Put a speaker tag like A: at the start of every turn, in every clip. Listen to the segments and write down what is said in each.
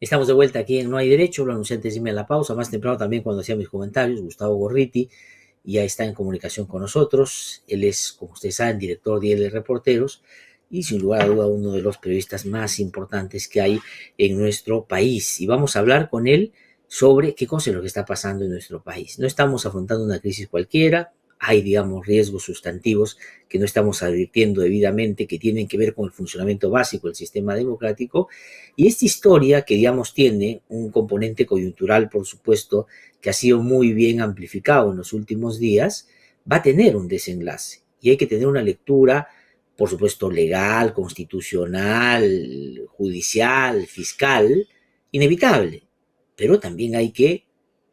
A: Estamos de vuelta aquí en No hay Derecho, lo anuncié antes de irme a la pausa, más temprano también cuando hacía mis comentarios, Gustavo Gorriti ya está en comunicación con nosotros. Él es, como ustedes saben, director de IL Reporteros y sin lugar a duda uno de los periodistas más importantes que hay en nuestro país. Y vamos a hablar con él sobre qué cosa es lo que está pasando en nuestro país. No estamos afrontando una crisis cualquiera, hay, digamos, riesgos sustantivos que no estamos advirtiendo debidamente, que tienen que ver con el funcionamiento básico del sistema democrático. Y esta historia, que digamos tiene un componente coyuntural, por supuesto, que ha sido muy bien amplificado en los últimos días, va a tener un desenlace. Y hay que tener una lectura, por supuesto, legal, constitucional, judicial, fiscal, inevitable. Pero también hay que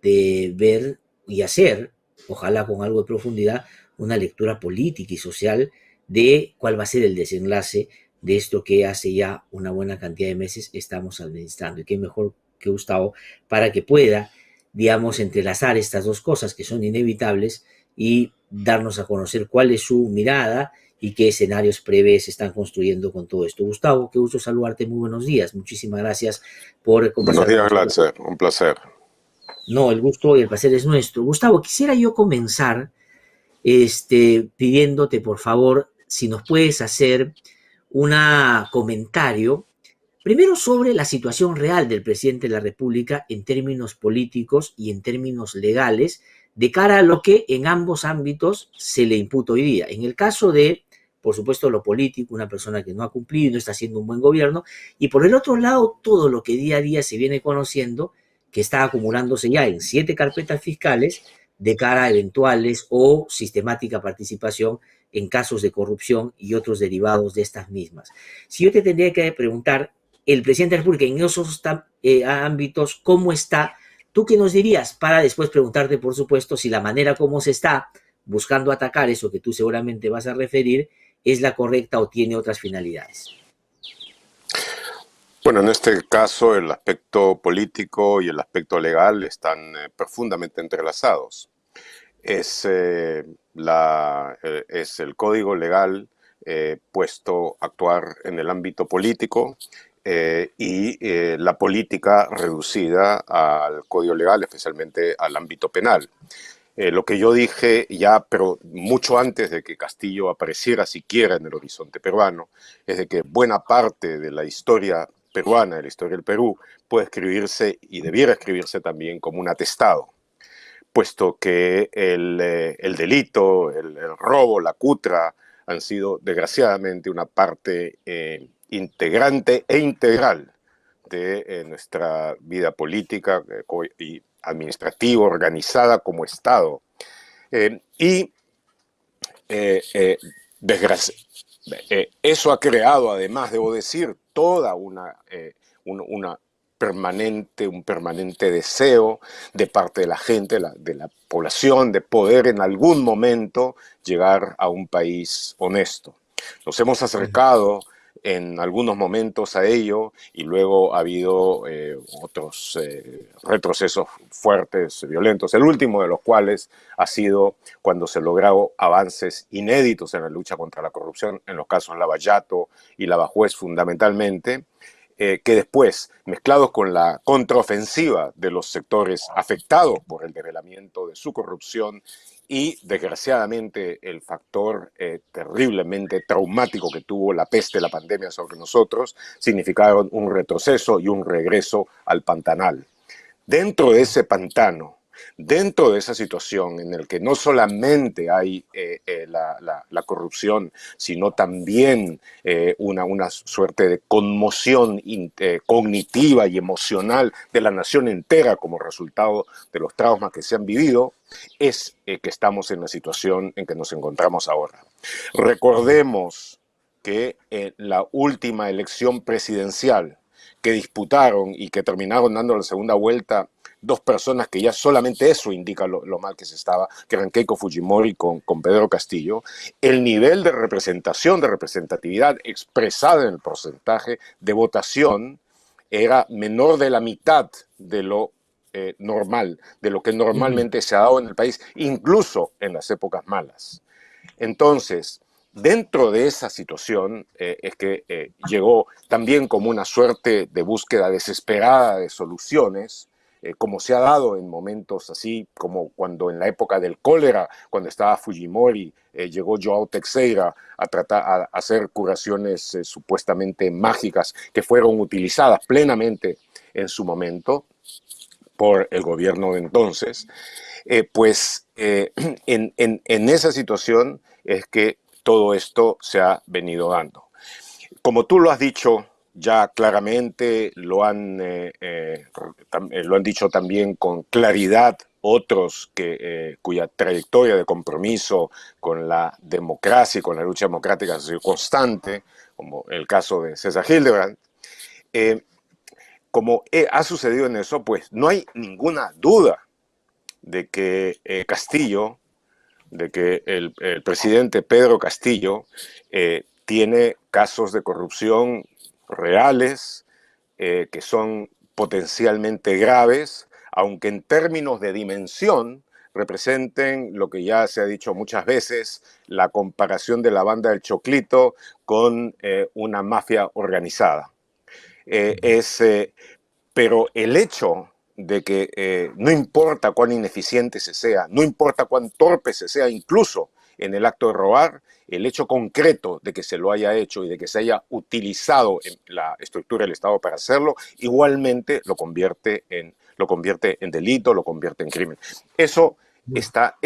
A: ver y hacer, ojalá con algo de profundidad, una lectura política y social de cuál va a ser el desenlace de esto que hace ya una buena cantidad de meses estamos administrando. Y qué mejor que Gustavo para que pueda, digamos, entrelazar estas dos cosas que son inevitables y darnos a conocer cuál es su mirada y qué escenarios prevés se están construyendo con todo esto. Gustavo, qué gusto saludarte, muy buenos días. Muchísimas gracias por
B: Buenos
A: conversar con
B: días,
A: nosotros.
B: Glatzer, un placer.
A: No, el gusto y el placer es nuestro. Gustavo, quisiera yo comenzar pidiéndote, por favor, si nos puedes hacer un comentario, primero sobre la situación real del presidente de la República en términos políticos y en términos legales, de cara a lo que en ambos ámbitos se le imputa hoy día. En el caso de, por supuesto, lo político, una persona que no ha cumplido y no está haciendo un buen gobierno, y por el otro lado, todo lo que día a día se viene conociendo, que está acumulándose ya en 7 carpetas fiscales de cara a eventuales o sistemática participación en casos de corrupción y otros derivados de estas mismas. Si yo te tendría que preguntar, el presidente de la República en esos ámbitos, ¿cómo está? ¿Tú qué nos dirías? Para después preguntarte, por supuesto, si la manera como se está buscando atacar eso que tú seguramente vas a referir es la correcta o tiene otras finalidades.
B: Bueno, en este caso el aspecto político y el aspecto legal están profundamente entrelazados. Es, es el código legal puesto a actuar en el ámbito político la política reducida al código legal, especialmente al ámbito penal. Lo que yo dije ya, pero mucho antes de que Castillo apareciera siquiera en el horizonte peruano, es de que buena parte de la historia peruana, de la historia del Perú, puede escribirse y debiera escribirse también como un atestado, puesto que el delito, el robo, la cutra, han sido desgraciadamente una parte integrante e integral de nuestra vida política y administrativa, organizada como Estado. Y desgracia, eso ha creado, además, debo decir, toda una un permanente deseo de parte de la gente, de la población, de poder en algún momento llegar a un país honesto. Nos hemos acercado en algunos momentos a ello y luego ha habido otros retrocesos fuertes, violentos, el último de los cuales ha sido cuando se lograron avances inéditos en la lucha contra la corrupción, en los casos Lavallato y Lavajuez fundamentalmente, que después, mezclados con la contraofensiva de los sectores afectados por el develamiento de su corrupción y, desgraciadamente, el factor terriblemente traumático que tuvo la peste, la pandemia sobre nosotros, significaron un retroceso y un regreso al pantanal. Dentro de ese pantano, dentro de esa situación en la que no solamente hay la corrupción, sino también una suerte de conmoción cognitiva y emocional de la nación entera como resultado de los traumas que se han vivido, es que estamos en la situación en que nos encontramos ahora. Recordemos que en la última elección presidencial que disputaron y que terminaron dando la segunda vuelta dos personas que ya solamente eso indica lo mal que se estaba, que eran Keiko Fujimori con Pedro Castillo, el nivel de representación, de representatividad expresada en el porcentaje de votación era menor de la mitad de lo normal, de lo que normalmente se ha dado en el país, incluso en las épocas malas. Entonces, dentro de esa situación es que llegó también como una suerte de búsqueda desesperada de soluciones, como se ha dado en momentos así, como cuando en la época del cólera, cuando estaba Fujimori, llegó Joao Teixeira a tratar a hacer curaciones supuestamente mágicas que fueron utilizadas plenamente en su momento por el gobierno de entonces. En esa situación es que todo esto se ha venido dando. Como tú lo has dicho ya claramente, lo han dicho también con claridad otros cuya trayectoria de compromiso con la democracia y con la lucha democrática ha sido constante, como el caso de César Hildebrand. Como ha sucedido en eso, pues no hay ninguna duda de que Castillo, de que el presidente Pedro Castillo tiene casos de corrupción reales, que son potencialmente graves, aunque en términos de dimensión representen lo que ya se ha dicho muchas veces, la comparación de la banda del Choclito con una mafia organizada. Pero el hecho de que no importa cuán ineficiente se sea, no importa cuán torpe se sea, incluso en el acto de robar, el hecho concreto de que se lo haya hecho y de que se haya utilizado en la estructura del Estado para hacerlo, igualmente lo convierte en delito, lo convierte en crimen. Eso está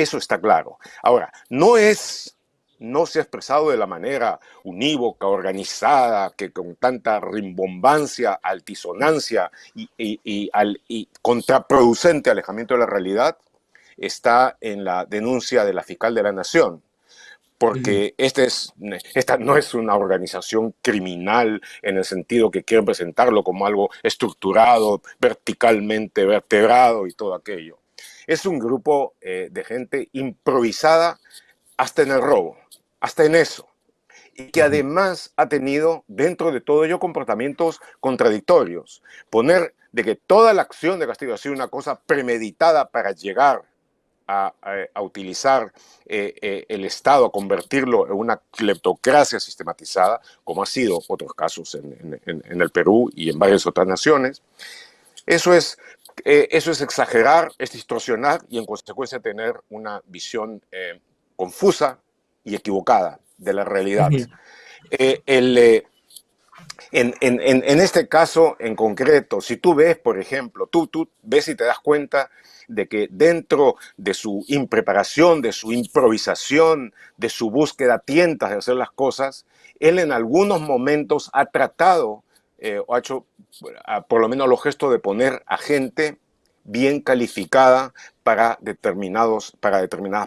B: claro. Ahora, no se ha expresado de la manera unívoca, organizada, que con tanta rimbombancia, altisonancia y contraproducente alejamiento de la realidad, está en la denuncia de la fiscal de la Nación. Porque esta no es una organización criminal en el sentido que quieren presentarlo como algo estructurado, verticalmente vertebrado y todo aquello. Es un grupo de gente improvisada hasta en el robo, hasta en eso, y que además ha tenido dentro de todo ello comportamientos contradictorios. Poner de que toda la acción de Castillo ha sido una cosa premeditada para llegar a utilizar el Estado, a convertirlo en una cleptocracia sistematizada, como ha sido otros casos en el Perú y en varias otras naciones. Eso es exagerar, es distorsionar y en consecuencia tener una visión confusa y equivocada de la realidad. En este caso en concreto, si tú ves, por ejemplo, tú ves y te das cuenta de que dentro de su impreparación, de su improvisación, de su búsqueda a tientas de hacer las cosas, él en algunos momentos ha tratado o ha hecho por lo menos los gestos de poner a gente bien calificada para determinadas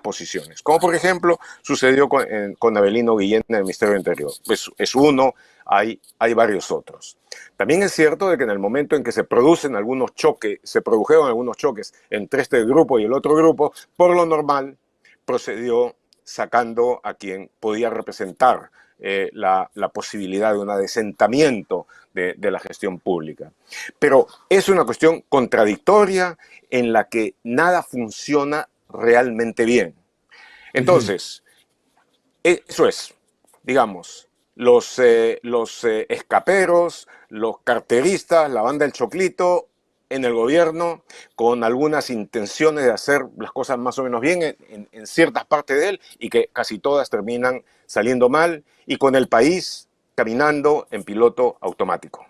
B: posiciones. Como por ejemplo sucedió con Abelino Guillén en el Ministerio del Interior. Es uno, hay varios otros. También es cierto de que en el momento en que se produjeron algunos choques entre este grupo y el otro grupo, por lo normal procedió sacando a quien podía representar la posibilidad de un adesentamiento de la gestión pública. Pero es una cuestión contradictoria en la que nada funciona realmente bien. Entonces, eso es, digamos, los escaperos, los carteristas, la banda del Choclito en el gobierno, con algunas intenciones de hacer las cosas más o menos bien en ciertas partes de él y que casi todas terminan saliendo mal, y con el país caminando en piloto automático.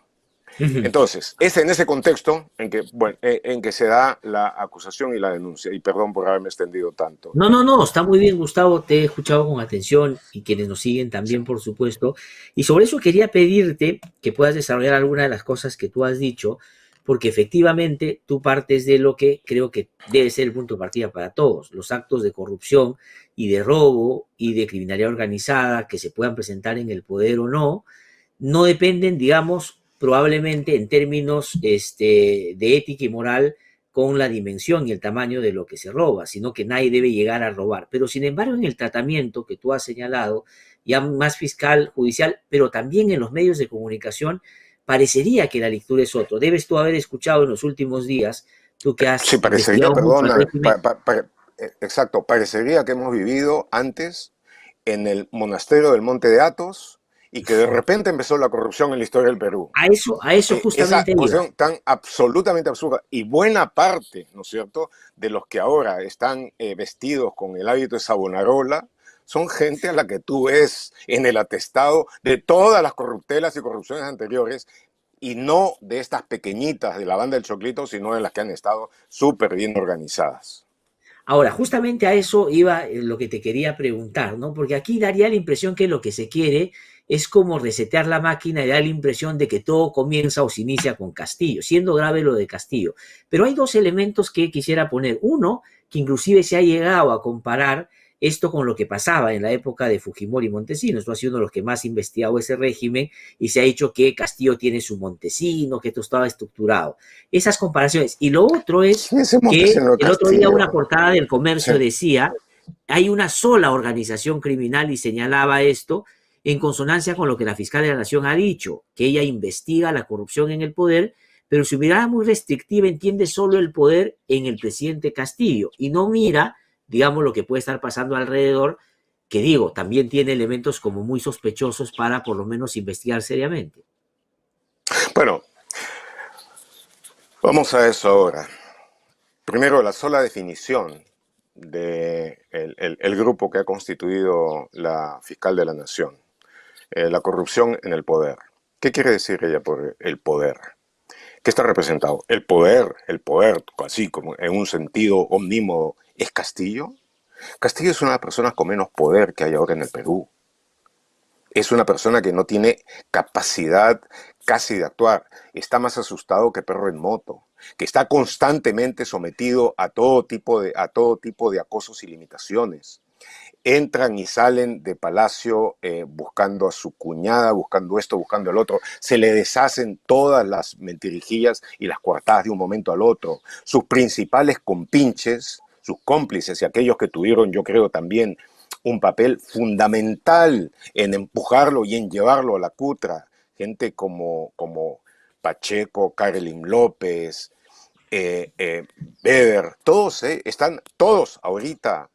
B: Entonces, es en ese contexto en que se da la acusación y la denuncia. Y perdón por haberme extendido tanto.
A: No, está muy bien, Gustavo, te he escuchado con atención y quienes nos siguen también, por supuesto. Y sobre eso quería pedirte que puedas desarrollar alguna de las cosas que tú has dicho, porque efectivamente tú partes de lo que creo que debe ser el punto de partida para todos. Los actos de corrupción y de robo y de criminalidad organizada que se puedan presentar en el poder o no dependen, digamos, probablemente en términos de ética y moral con la dimensión y el tamaño de lo que se roba, sino que nadie debe llegar a robar. Pero sin embargo, en el tratamiento que tú has señalado, ya más fiscal, judicial, pero también en los medios de comunicación, parecería que la lectura es otro. Debes tú haber escuchado en los últimos días, tú que has
B: sí, parecería,
A: investigado mucho al
B: perdona,
A: régimen.
B: exacto, parecería que hemos vivido antes en el monasterio del Monte de Athos y que de repente empezó la corrupción en la historia del Perú.
A: A eso
B: Esa
A: justamente iba.
B: cuestión tan absolutamente absurda y buena parte, ¿no es cierto?, de los que ahora están vestidos con el hábito de Savonarola son gente a la que tú ves en el atestado de todas las corruptelas y corrupciones anteriores y no de estas pequeñitas de la banda del Choclito, sino de las que han estado súper bien organizadas.
A: Ahora, justamente a eso iba lo que te quería preguntar, ¿no? Porque aquí daría la impresión que lo que se quiere es como resetear la máquina y dar la impresión de que todo comienza o se inicia con Castillo, siendo grave lo de Castillo. Pero hay dos elementos que quisiera poner. Uno, que inclusive se ha llegado a comparar esto con lo que pasaba en la época de Fujimori y Montesinos. Tú has sido uno de los que más ha investigado ese régimen y se ha dicho que Castillo tiene su Montesino, que esto estaba estructurado. Esas comparaciones. Y lo otro es
B: ¿Quién se monta
A: que
B: en el
A: el otro día una
B: Castillo?
A: portada del
B: Sí.
A: Comercio decía, hay una sola organización criminal y señalaba esto en consonancia con lo que la fiscal de la Nación ha dicho, que ella investiga la corrupción en el poder, pero su mirada muy restrictiva entiende solo el poder en el presidente Castillo y no mira, digamos, lo que puede estar pasando alrededor, que digo, también tiene elementos como muy sospechosos para por lo menos investigar seriamente.
B: Bueno, vamos a eso ahora. Primero, la sola definición de el grupo que ha constituido la fiscal de la Nación, la corrupción en el poder. ¿Qué quiere decir ella por el poder? ¿Qué está representado? El poder, así como en un sentido omnímodo, ¿es Castillo? Castillo es una de las personas con menos poder que hay ahora en el Perú. Es una persona que no tiene capacidad casi de actuar. Está más asustado que perro en moto, que está constantemente sometido a todo tipo de acosos y limitaciones. Entran y salen de Palacio buscando a su cuñada, buscando esto, buscando el otro. Se le deshacen todas las mentirijillas y las coartadas de un momento al otro. Sus principales compinches, sus cómplices y aquellos que tuvieron, yo creo, también un papel fundamental en empujarlo y en llevarlo a la cutra. Gente como Pacheco, Karelin López, Beder, todos están todos ahorita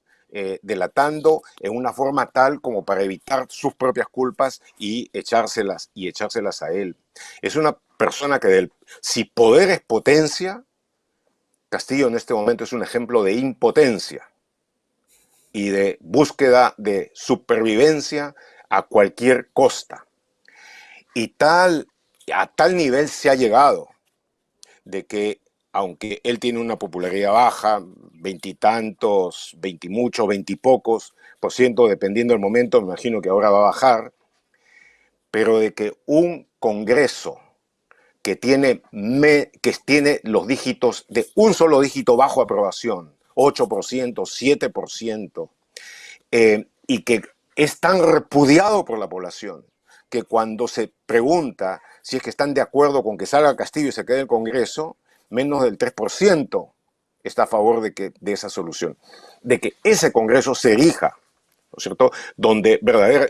B: delatando en una forma tal como para evitar sus propias culpas y echárselas a él. Es una persona que si poder es potencia, Castillo en este momento es un ejemplo de impotencia y de búsqueda de supervivencia a cualquier costa. Y a tal nivel se ha llegado de que aunque él tiene una popularidad baja, veintitantos, veintimuchos, veintipocos por ciento, dependiendo del momento, me imagino que ahora va a bajar, pero de que un Congreso que tiene los dígitos de un solo dígito bajo aprobación, 8%, 7%, y que es tan repudiado por la población que cuando se pregunta si es que están de acuerdo con que salga Castillo y se quede en el Congreso, menos del 3% está a favor de esa solución, de que ese Congreso se erija, ¿no es cierto? Donde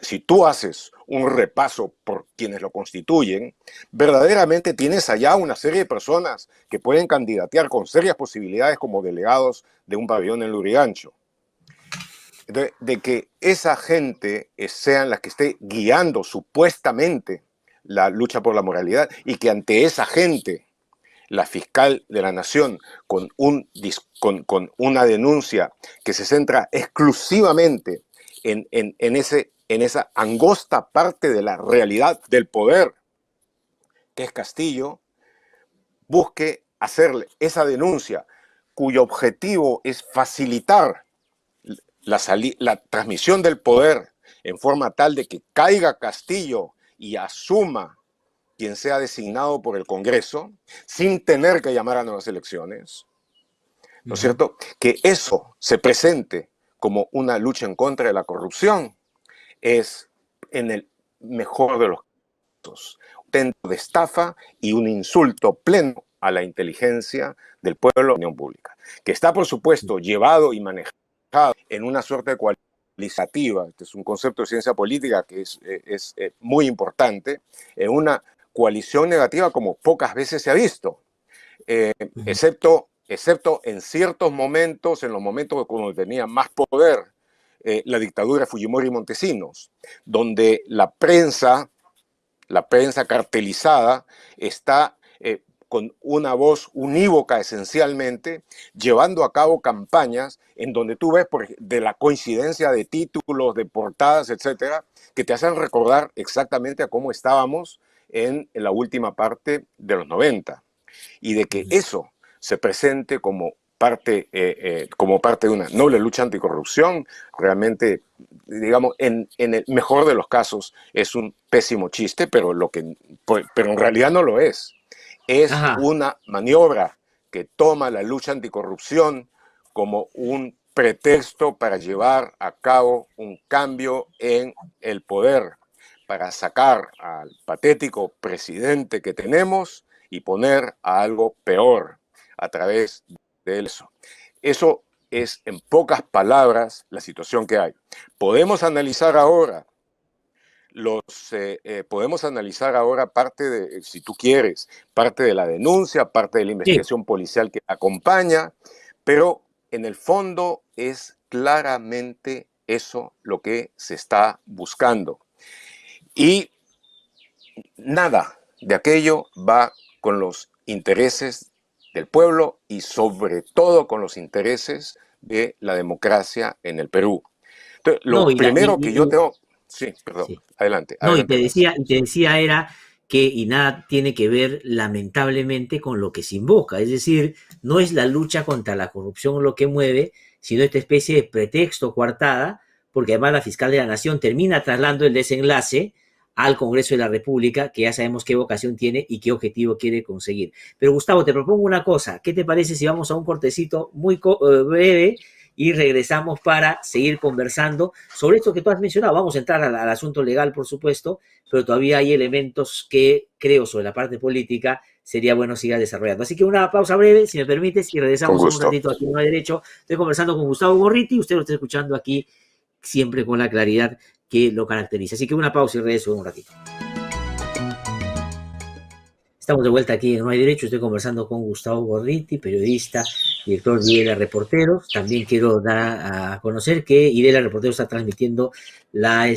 B: si tú haces un repaso por quienes lo constituyen, verdaderamente tienes allá una serie de personas que pueden candidatear con serias posibilidades como delegados de un pabellón en Lurigancho. De que esa gente sean las que esté guiando supuestamente la lucha por la moralidad y que ante esa gente la fiscal de la Nación con una denuncia que se centra exclusivamente en esa angosta parte de la realidad del poder, que es Castillo, busque hacerle esa denuncia cuyo objetivo es facilitar la transmisión del poder en forma tal de que caiga Castillo y asuma quien sea designado por el Congreso, sin tener que llamar a nuevas elecciones, ¿no es cierto? Que eso se presente como una lucha en contra de la corrupción es, en el mejor de los casos, un intento de estafa y un insulto pleno a la inteligencia del pueblo y la opinión pública, que está, por supuesto, llevado y manejado en una suerte de cualitativa, este es un concepto de ciencia política que es muy importante, en una coalición negativa como pocas veces se ha visto, excepto en ciertos momentos, en los momentos cuando tenía más poder la dictadura de Fujimori y Montesinos, donde la prensa cartelizada está con una voz unívoca esencialmente, llevando a cabo campañas en donde tú ves de la coincidencia de títulos, de portadas, etcétera, que te hacen recordar exactamente a cómo estábamos en la última parte de los 90. Y de que eso se presente como parte de una noble lucha anticorrupción, realmente, digamos, en el mejor de los casos es un pésimo chiste, pero en realidad no lo es. Es
A: Ajá.
B: una maniobra que toma la lucha anticorrupción como un pretexto para llevar a cabo un cambio en el poder, para sacar al patético presidente que tenemos y poner a algo peor a través de eso. Eso es, en pocas palabras, la situación que hay. Podemos analizar ahora parte de, si tú quieres, parte de la denuncia, parte de la
A: Sí.
B: investigación policial que acompaña, pero en el fondo es claramente eso lo que se está buscando. Y nada de aquello va con los intereses del pueblo y sobre todo con los intereses de la democracia en el Perú. Entonces, lo
A: No,
B: primero que yo tengo... Sí, perdón,
A: sí.
B: adelante,
A: No,
B: adelante, Ernesto.
A: y te decía era que, y nada tiene que ver lamentablemente con lo que se invoca, es decir, no es la lucha contra la corrupción lo que mueve, sino esta especie de pretexto coartada, porque además la fiscal de la Nación termina trasladando el desenlace al Congreso de la República, que ya sabemos qué vocación tiene y qué objetivo quiere conseguir. Pero Gustavo, te propongo una cosa, ¿qué te parece si vamos a un cortecito muy breve y regresamos para seguir conversando sobre esto que tú has mencionado? Vamos a entrar al asunto legal, por supuesto, pero todavía hay elementos que creo sobre la parte política sería bueno seguir desarrollando. Así que una pausa breve, si me permites, y
B: Con
A: regresamos en un
B: gusto.
A: ratito aquí en No hay Derecho. Estoy conversando con Gustavo Gorriti, usted lo está escuchando aquí siempre con la claridad que lo caracteriza. Así que una pausa y regreso en un ratito. Estamos de vuelta aquí en No hay Derecho. Estoy conversando con Gustavo Gorriti, periodista, director de Idela Reporteros. También quiero dar a conocer que Idela Reporteros está transmitiendo la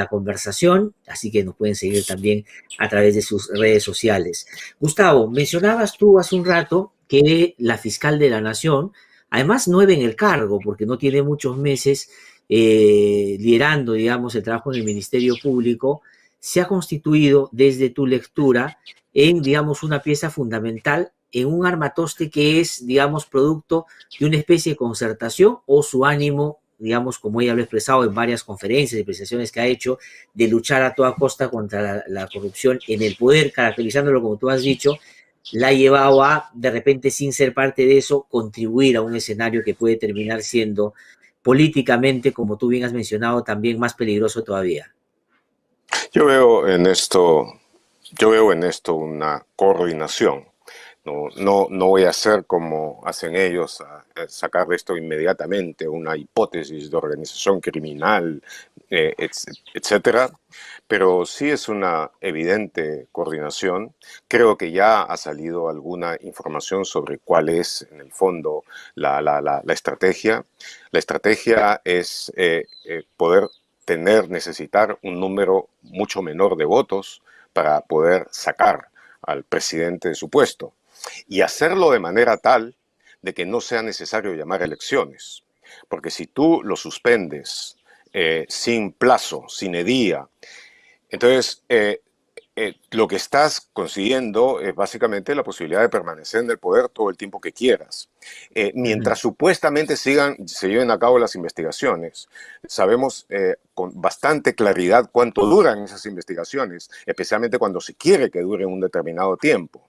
A: conversación, así que nos pueden seguir también a través de sus redes sociales. Gustavo, mencionabas tú hace un rato que la fiscal de la Nación, además nueva en el cargo, porque no tiene muchos meses liderando, digamos, el trabajo en el Ministerio Público, se ha constituido desde tu lectura en, digamos, una pieza fundamental en un armatoste que es, digamos, producto de una especie de concertación o su ánimo, digamos, como ella lo ha expresado en varias conferencias y presentaciones que ha hecho, de luchar a toda costa contra la corrupción en el poder, caracterizándolo como tú has dicho, la ha llevado a, de repente, sin ser parte de eso, contribuir a un escenario que puede terminar siendo políticamente, como tú bien has mencionado, también más peligroso todavía.
B: Yo veo en esto, yo veo en esto una coordinación. No voy a hacer como hacen ellos, a sacar de esto inmediatamente una hipótesis de organización criminal, etcétera, pero sí es una evidente coordinación. Creo que ya ha salido alguna información sobre cuál es, en el fondo, la estrategia. La estrategia es poder necesitar un número mucho menor de votos para poder sacar al presidente de su puesto y hacerlo de manera tal de que no sea necesario llamar a elecciones. Porque si tú lo suspendes sin plazo, sin edía, entonces lo que estás consiguiendo es básicamente la posibilidad de permanecer en el poder todo el tiempo que quieras. Mientras supuestamente se lleven a cabo las investigaciones, sabemos con bastante claridad cuánto duran esas investigaciones, especialmente cuando se quiere que duren un determinado tiempo.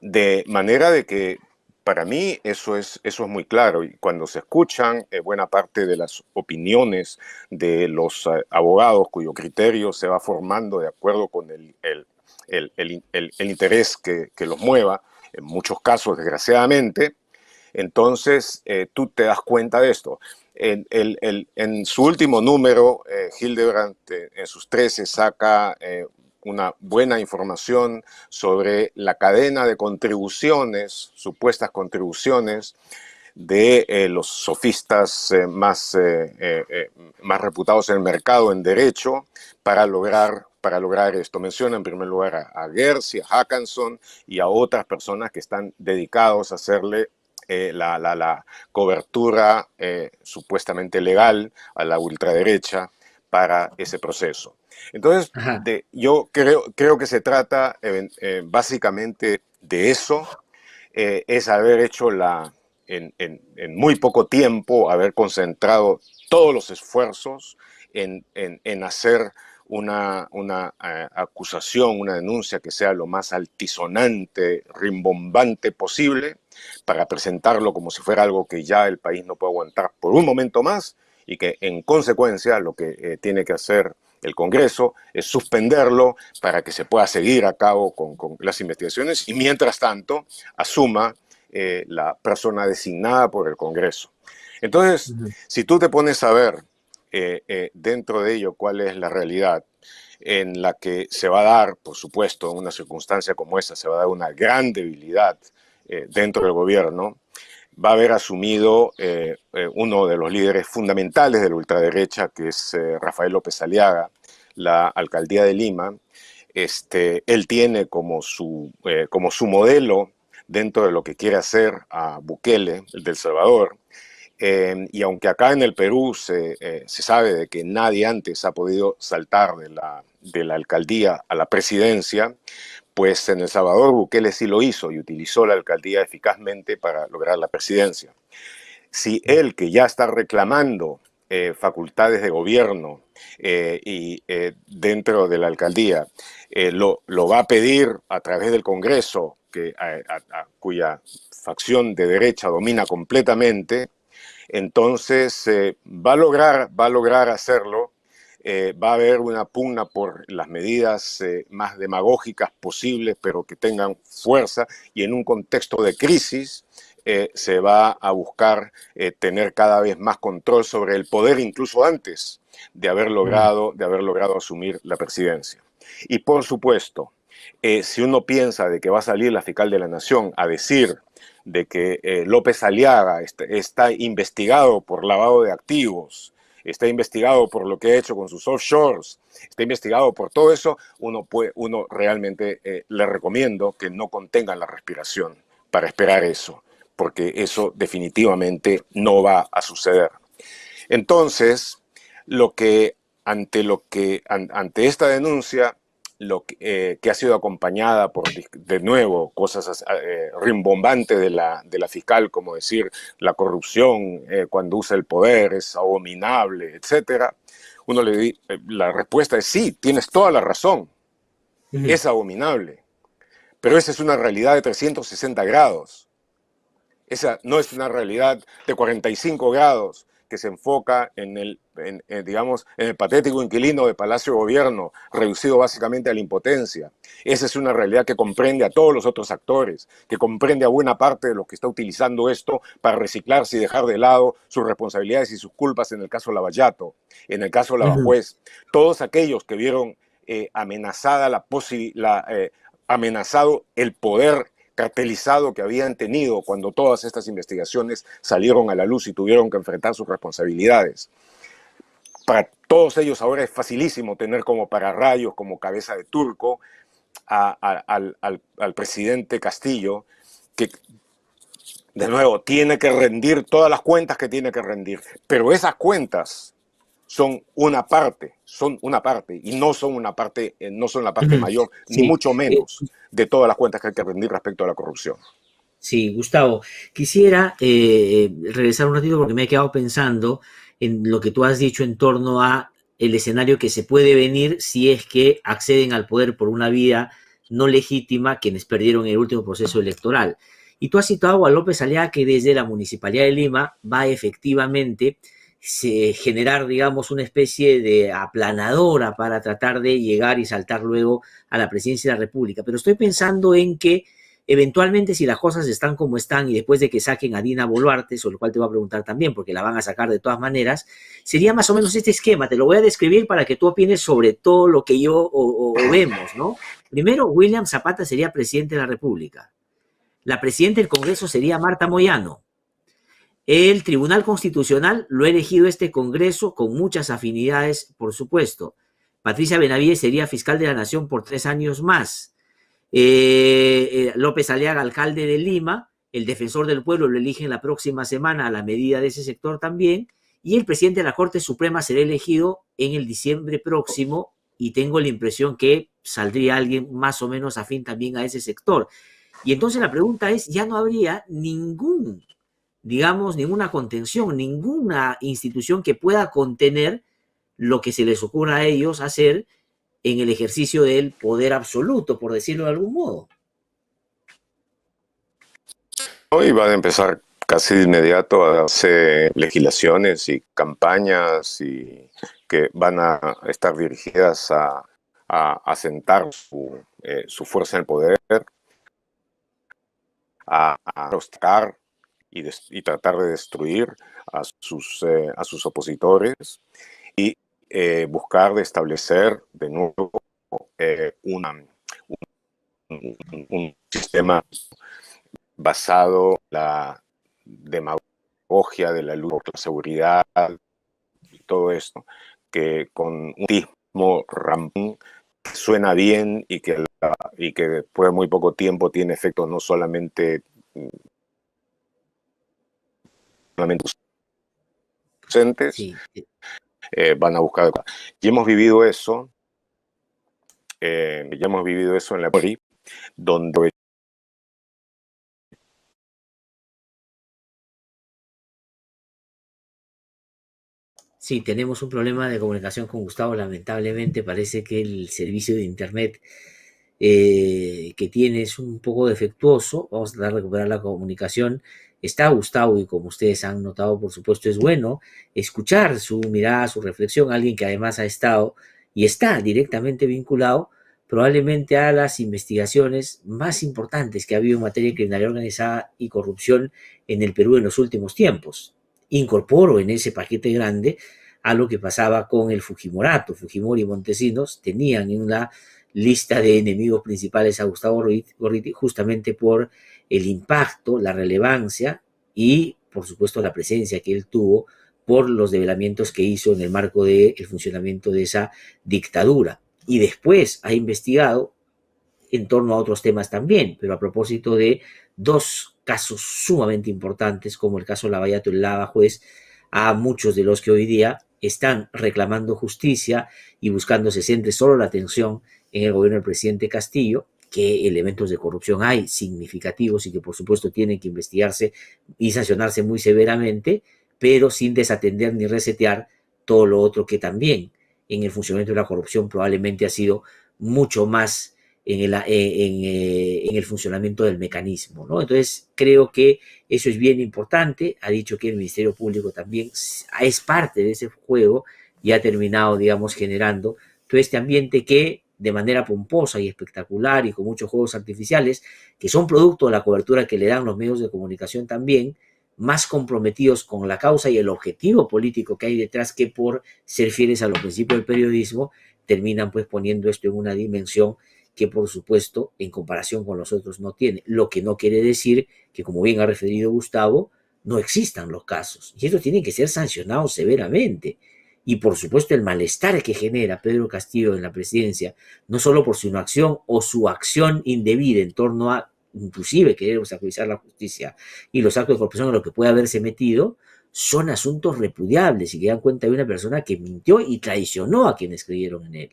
B: De manera de que para mí eso es muy claro. Y cuando se escuchan buena parte de las opiniones de los abogados cuyo criterio se va formando de acuerdo con el interés que los mueva, en muchos casos desgraciadamente, entonces tú te das cuenta de esto. En su último número, Hildebrand en sus 13 saca una buena información sobre la cadena de contribuciones, supuestas contribuciones, de los sofistas más reputados en el mercado en derecho para lograr esto. Menciona en primer lugar a Gersi, a Hackanson y a otras personas que están dedicados a hacerle la cobertura supuestamente legal a la ultraderecha para ese proceso. Entonces,
A: Ajá.
B: yo creo que se trata básicamente de eso, es haber hecho en muy poco tiempo, haber concentrado todos los esfuerzos en hacer una acusación, una denuncia que sea lo más altisonante, rimbombante posible, para presentarlo como si fuera algo que ya el país no puede aguantar por un momento más y que en consecuencia lo que tiene que hacer el Congreso es suspenderlo para que se pueda seguir a cabo con las investigaciones y mientras tanto asuma la persona designada por el Congreso. Entonces,
A: Ujú.
B: si tú te pones a ver dentro de ello cuál es la realidad en la que se va a dar, por supuesto, en una circunstancia como esta, se va a dar una gran debilidad dentro del gobierno, va a haber asumido uno de los líderes fundamentales de la ultraderecha, que es Rafael López Aliaga, la alcaldía de Lima. Él tiene como su modelo dentro de lo que quiere hacer a Bukele, el de El Salvador. Y aunque acá en el Perú se sabe de que nadie antes ha podido saltar de la alcaldía a la presidencia, pues en El Salvador Bukele sí lo hizo y utilizó la alcaldía eficazmente para lograr la presidencia. Si él, que ya está reclamando facultades de gobierno dentro de la alcaldía, lo va a pedir a través del Congreso, cuya facción de derecha domina completamente, entonces va a lograr hacerlo. Va a haber una pugna por las medidas más demagógicas posibles, pero que tengan fuerza, y en un contexto de crisis se va a buscar tener cada vez más control sobre el poder, incluso antes de haber logrado asumir la presidencia. Y por supuesto, si uno piensa de que va a salir la fiscal de la Nación a decir de que López Aliaga está investigado por lavado de activos, está investigado por lo que ha hecho con sus offshores, está investigado por todo eso, uno realmente le recomiendo que no contengan la respiración para esperar eso, porque eso definitivamente no va a suceder. Entonces, ante esta denuncia, que ha sido acompañada por, de nuevo, cosas rimbombantes de la fiscal, como decir, la corrupción cuando usa el poder es abominable, etcétera. La respuesta es sí, tienes toda la razón,
A: Ujú.
B: es abominable, pero esa es una realidad de 360 grados. Esa no es una realidad de 45 grados que se enfoca digamos, en el patético inquilino de Palacio de Gobierno, reducido básicamente a la impotencia. Esa es una realidad que comprende a todos los otros actores, que comprende a buena parte de los que está utilizando esto para reciclarse y dejar de lado sus responsabilidades y sus culpas en el caso Lavallato, en el caso
A: Ujú.
B: Lavajuez. Todos aquellos que vieron amenazado el poder cartelizado que habían tenido cuando todas estas investigaciones salieron a la luz y tuvieron que enfrentar sus responsabilidades. Para todos ellos ahora es facilísimo tener como pararrayos, como cabeza de turco, al presidente Castillo, que de nuevo tiene que rendir todas las cuentas que tiene que rendir, pero esas cuentas son una parte, y no son una parte, no son la parte
A: Ujú.
B: mayor, ni
A: Sí.
B: mucho menos de todas las cuentas que hay que rendir respecto a la corrupción.
A: Sí, Gustavo, quisiera regresar un ratito porque me he quedado pensando en lo que tú has dicho en torno a el escenario que se puede venir si es que acceden al poder por una vía no legítima quienes perdieron el último proceso electoral. Y tú has citado a López Aliaga que desde la Municipalidad de Lima va efectivamente generar, digamos, una especie de aplanadora para tratar de llegar y saltar luego a la presidencia de la República. Pero estoy pensando en que eventualmente, si las cosas están como están y después de que saquen a Dina Boluarte, sobre lo cual te voy a preguntar también, porque la van a sacar de todas maneras, sería más o menos este esquema. Te lo voy a describir para que tú opines sobre todo lo que yo o vemos, ¿no? Primero, William Zapata sería presidente de la República. La presidenta del Congreso sería Marta Moyano. El Tribunal Constitucional lo ha elegido este Congreso con muchas afinidades, por supuesto. Patricia Benavides sería fiscal de la Nación por 3 años más. López Aliaga, alcalde de Lima, el defensor del pueblo lo eligen la próxima semana a la medida de ese sector también, y el presidente de la Corte Suprema será elegido en el diciembre próximo, y tengo la impresión que saldría alguien más o menos afín también a ese sector. Y entonces la pregunta es, ya no habría digamos, ninguna contención, ninguna institución que pueda contener lo que se les ocurra a ellos hacer en el ejercicio del poder absoluto, por decirlo de algún modo.
B: Hoy van a empezar casi de inmediato a darse legislaciones y campañas y que van a estar dirigidas a sentar su fuerza en el poder, a obstacar y tratar de destruir a sus opositores y buscar de establecer de nuevo un sistema basado en la demagogia de la lucha por la seguridad y todo esto, que con un tismo rampón que suena bien y que después de muy poco tiempo tiene efectos no solamente ausentes,
A: Sí.
B: van a buscar. Y hemos vivido eso, en la PRI, donde
A: Sí, tenemos un problema de comunicación con Gustavo. Lamentablemente parece que el servicio de internet que tiene es un poco defectuoso. Vamos a tratar de recuperar la comunicación. Está Gustavo y como ustedes han notado, por supuesto, es bueno escuchar su mirada, su reflexión, alguien que además ha estado y está directamente vinculado probablemente a las investigaciones más importantes que ha habido en materia de criminalidad organizada y corrupción en el Perú en los últimos tiempos. Incorporo en ese paquete grande a lo que pasaba con el Fujimorato. Fujimori y Montesinos tenían en la lista de enemigos principales a Gustavo Gorriti justamente por el impacto, la relevancia y, por supuesto, la presencia que él tuvo por los develamientos que hizo en el marco del funcionamiento de esa dictadura. Y después ha investigado en torno a otros temas también, pero a propósito de dos casos sumamente importantes, como el caso Lavallato y Lava Juez, a muchos de los que hoy día están reclamando justicia y buscando se centre solo la atención en el gobierno del presidente Castillo, que elementos de corrupción hay significativos y que por supuesto tienen que investigarse y sancionarse muy severamente, pero sin desatender ni resetear todo lo otro que también en el funcionamiento de la corrupción probablemente ha sido mucho más en el funcionamiento del mecanismo, ¿no? Entonces, creo que eso es bien importante. Ha dicho que el Ministerio Público también es parte de ese juego y ha terminado, digamos, generando todo este ambiente que, de manera pomposa y espectacular y con muchos juegos artificiales, que son producto de la cobertura que le dan los medios de comunicación también, más comprometidos con la causa y el objetivo político que hay detrás que por ser fieles a los principios del periodismo, terminan pues poniendo esto en una dimensión que por supuesto en comparación con los otros no tiene, lo que no quiere decir que, como bien ha referido Gustavo, no existan los casos, y estos tienen que ser sancionados severamente. Y por supuesto el malestar que genera Pedro Castillo en la presidencia, no solo por su inacción o su acción indebida en torno a inclusive querer obstaculizar la justicia y los actos de corrupción en los que puede haberse metido, son asuntos repudiables y que dan cuenta de una persona que mintió y traicionó a quienes creyeron en él.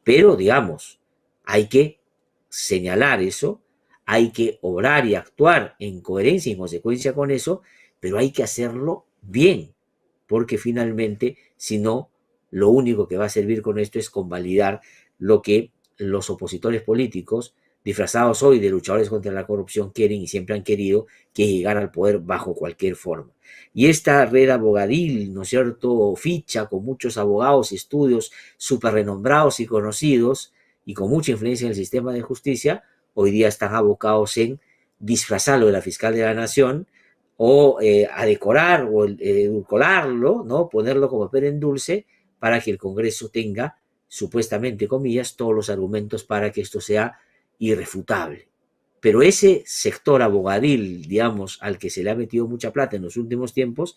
A: Pero, digamos, hay que señalar eso, hay que obrar y actuar en coherencia y en consecuencia con eso, pero hay que hacerlo bien, porque finalmente, si no, lo único que va a servir con esto es convalidar lo que los opositores políticos, disfrazados hoy de luchadores contra la corrupción, quieren y siempre han querido, que es llegar al poder bajo cualquier forma. Y esta red abogadil, ¿no es cierto?, ficha con muchos abogados y estudios súper renombrados y conocidos y con mucha influencia en el sistema de justicia, hoy día están abocados en disfrazarlo de la fiscal de la nación o a decorar o edulcorarlo, ¿no? Ponerlo como pera en dulce para que el Congreso tenga, supuestamente, comillas, todos los argumentos para que esto sea irrefutable. Pero ese sector abogadil, digamos, al que se le ha metido mucha plata en los últimos tiempos,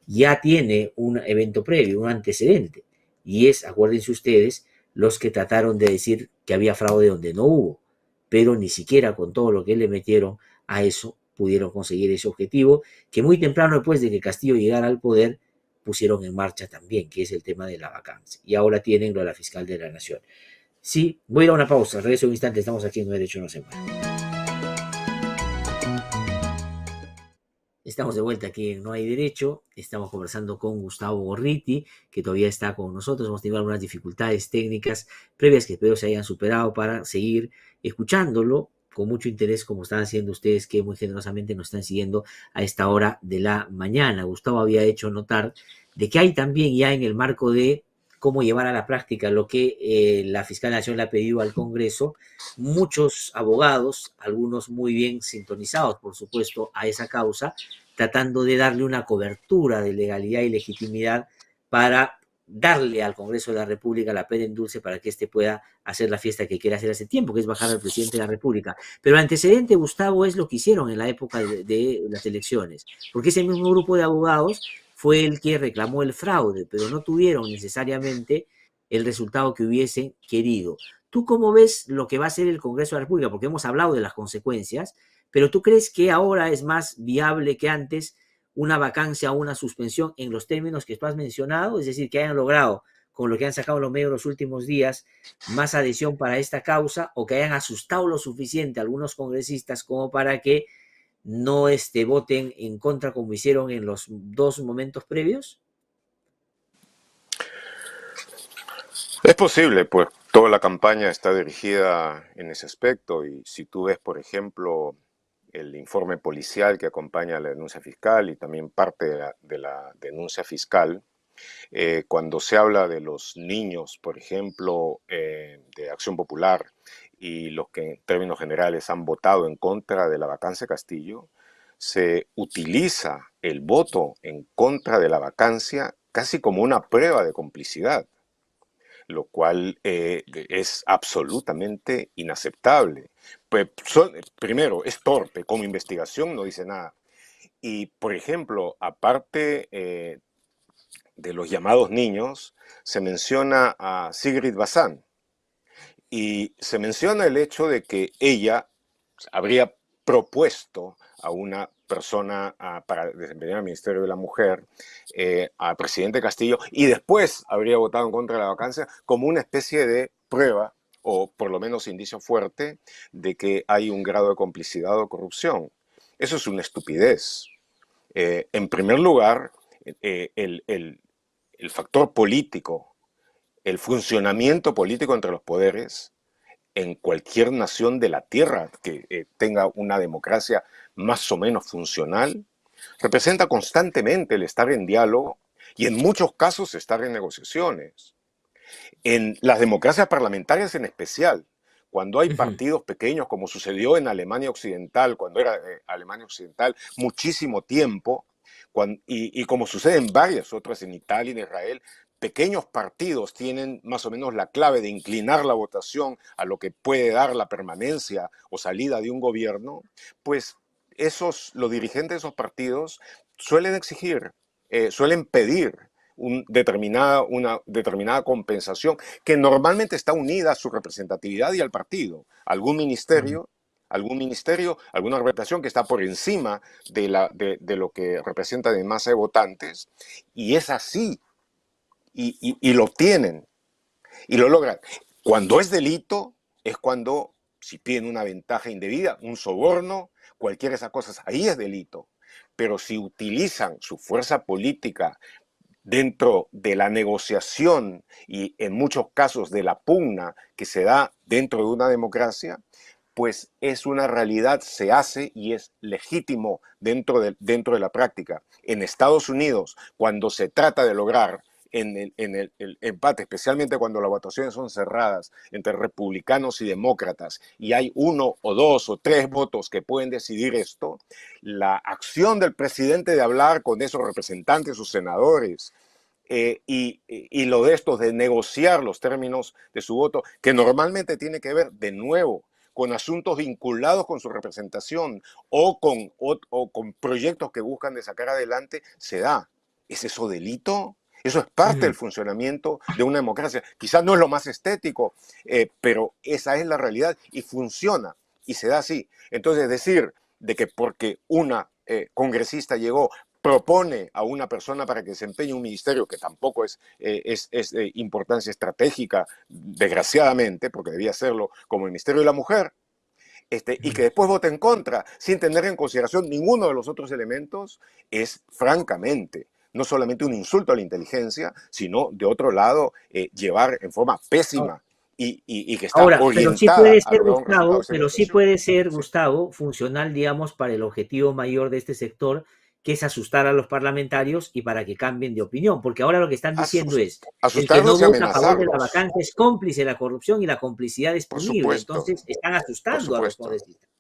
A: ya tiene un evento previo, un antecedente. Y es, acuérdense ustedes, los que trataron de decir que había fraude donde no hubo. Pero ni siquiera con todo lo que le metieron a eso pudieron conseguir ese objetivo, que muy temprano después de que Castillo llegara al poder, pusieron en marcha también, que es el tema de la vacancia. Y ahora tienen lo de la fiscal de la Nación. Sí, voy a ir a una pausa, regreso un instante, estamos aquí en No Derecho No Semana. Estamos de vuelta aquí en No hay Derecho. Estamos conversando con Gustavo Gorriti, que todavía está con nosotros. Hemos tenido algunas dificultades técnicas previas que espero se hayan superado para seguir escuchándolo con mucho interés, como están haciendo ustedes, que muy generosamente nos están siguiendo a esta hora de la mañana. Gustavo había hecho notar de que hay también ya en el marco de cómo llevar a la práctica lo que la Fiscal Nacional le ha pedido al Congreso, muchos abogados, algunos muy bien sintonizados, por supuesto, a esa causa, tratando de darle una cobertura de legalidad y legitimidad para darle al Congreso de la República la pera en dulce para que éste pueda hacer la fiesta que quiere hacer hace tiempo, que es bajar al presidente de la República. Pero el antecedente, Gustavo, es lo que hicieron en la época de las elecciones, porque ese mismo grupo de abogados fue el que reclamó el fraude, pero no tuvieron necesariamente el resultado que hubiesen querido. ¿Tú cómo ves lo que va a hacer el Congreso de la República? Porque hemos hablado de las consecuencias, pero ¿tú crees que ahora es más viable que antes una vacancia o una suspensión en los términos que tú has mencionado? Es decir, que hayan logrado, con lo que han sacado los medios los últimos días, más adhesión para esta causa, o que hayan asustado lo suficiente a algunos congresistas como para que no voten en contra como hicieron en los dos momentos previos?
B: Es posible, pues toda la campaña está dirigida en ese aspecto y si tú ves, por ejemplo, el informe policial que acompaña a la denuncia fiscal y también parte de la denuncia fiscal, cuando se habla de los niños, por ejemplo, de Acción Popular y los que en términos generales han votado en contra de la vacancia Castillo, se utiliza el voto en contra de la vacancia casi como una prueba de complicidad, lo cual es absolutamente inaceptable. Pues primero, es torpe, como investigación no dice nada. Y, por ejemplo, aparte de los llamados niños, se menciona a Sigrid Bazán y se menciona el hecho de que ella habría propuesto a una persona para desempeñar el Ministerio de la Mujer, al presidente Castillo, y después habría votado en contra de la vacancia como una especie de prueba, o por lo menos indicio fuerte, de que hay un grado de complicidad o corrupción. Eso es una estupidez. En primer lugar, el factor político, el funcionamiento político entre los poderes, en cualquier nación de la Tierra que tenga una democracia más o menos funcional, representa constantemente el estar en diálogo y en muchos casos estar en negociaciones. En las democracias parlamentarias en especial, cuando hay
A: Uh -huh.
B: partidos pequeños, como sucedió en Alemania Occidental, cuando era Alemania Occidental, muchísimo tiempo, y como sucede en varias otras, en Italia, en Israel, pequeños partidos tienen más o menos la clave de inclinar la votación a lo que puede dar la permanencia o salida de un gobierno, pues los dirigentes de esos partidos suelen exigir, suelen pedir una determinada compensación que normalmente está unida a su representatividad y al partido. Algún ministerio, alguna representación que está por encima de lo que representa de masa de votantes, y es así, y lo obtienen, y lo logran. Cuando es delito, es cuando, si piden una ventaja indebida, un soborno, cualquiera de esas cosas, ahí es delito. Pero si utilizan su fuerza política dentro de la negociación y en muchos casos de la pugna que se da dentro de una democracia, pues es una realidad, se hace y es legítimo dentro de la práctica. En Estados Unidos, cuando se trata de lograr el empate, especialmente cuando las votaciones son cerradas entre republicanos y demócratas, y hay uno o dos o tres votos que pueden decidir esto, la acción del presidente de hablar con esos representantes o senadores, y lo de estos de negociar los términos de su voto, que normalmente tiene que ver de nuevo con asuntos vinculados con su representación o con proyectos que buscan de sacar adelante, se da. ¿Es eso delito? Eso es parte del
A: Ujú.
B: funcionamiento de una democracia. Quizás no es lo más estético, pero esa es la realidad y funciona y se da así. Entonces, decir de que porque una congresista llegó, propone a una persona para que desempeñe un ministerio que tampoco es de importancia estratégica, desgraciadamente, porque debía serlo como el Ministerio de la Mujer, y que después vote en contra sin tener en consideración ninguno de los otros elementos, es francamente no solamente un insulto a la inteligencia, sino de otro lado llevar en forma pésima y que está
A: Ahora, pero sí
B: orientada
A: puede
B: a
A: ser,
B: lograr un resultado de
A: Gustavo,
B: esa
A: pero sí
B: investigación.
A: puede ser,
B: Sí.
A: Gustavo, funcional, digamos, para el objetivo mayor de este sector, que es asustar a los parlamentarios y para que cambien de opinión, porque ahora lo que están diciendo es, el que no
B: Asustarlos y
A: vota a favor de la
B: amenazarlos,
A: vacancia es cómplice de la corrupción y la complicidad es
B: por
A: punible,
B: supuesto,
A: entonces están
B: por
A: asustando a los
B: supuesto.
A: congresistas.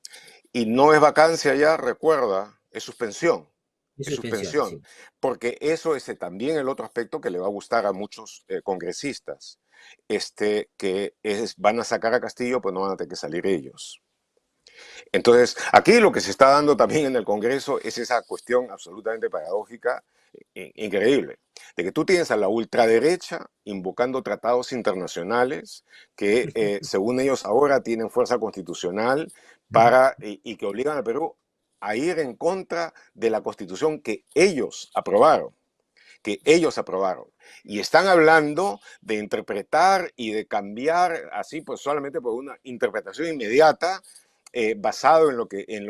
B: Y no es vacancia ya, recuerda, es suspensión.
A: Es
B: Es
A: suspensión,
B: suspensión,
A: sí.
B: porque eso es también el otro aspecto que le va a gustar a muchos congresistas, van a sacar a Castillo, pues no van a tener que salir ellos. Entonces, aquí lo que se está dando también en el Congreso es esa cuestión absolutamente paradójica, increíble, de que tú tienes a la ultraderecha invocando tratados internacionales que, según ellos ahora, tienen fuerza constitucional y que obligan al Perú a ir en contra de la Constitución que ellos aprobaron. Y están hablando de interpretar y de cambiar así, pues solamente por una interpretación inmediata, basado en lo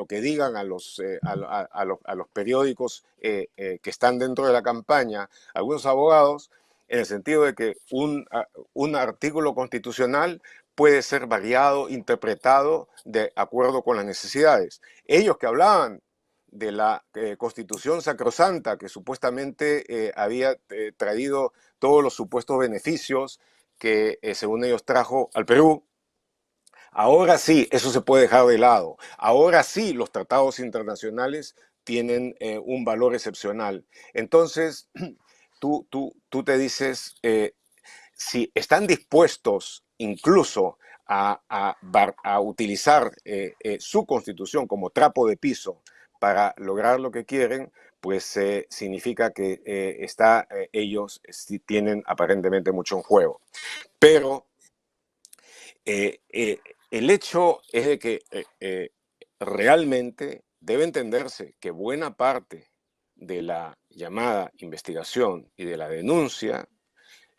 B: que digan a los periódicos que están dentro de la campaña, algunos abogados, en el sentido de que un artículo constitucional puede ser variado, interpretado de acuerdo con las necesidades. Ellos que hablaban de la Constitución sacrosanta que supuestamente había traído todos los supuestos beneficios que según ellos trajo al Perú. Ahora sí, eso se puede dejar de lado. Ahora sí, los tratados internacionales tienen un valor excepcional. Entonces, tú te dices, si están dispuestos incluso a utilizar su constitución como trapo de piso para lograr lo que quieren, pues significa que ellos sí tienen aparentemente mucho en juego. Pero el hecho es de que realmente debe entenderse que buena parte de la llamada investigación y de la denuncia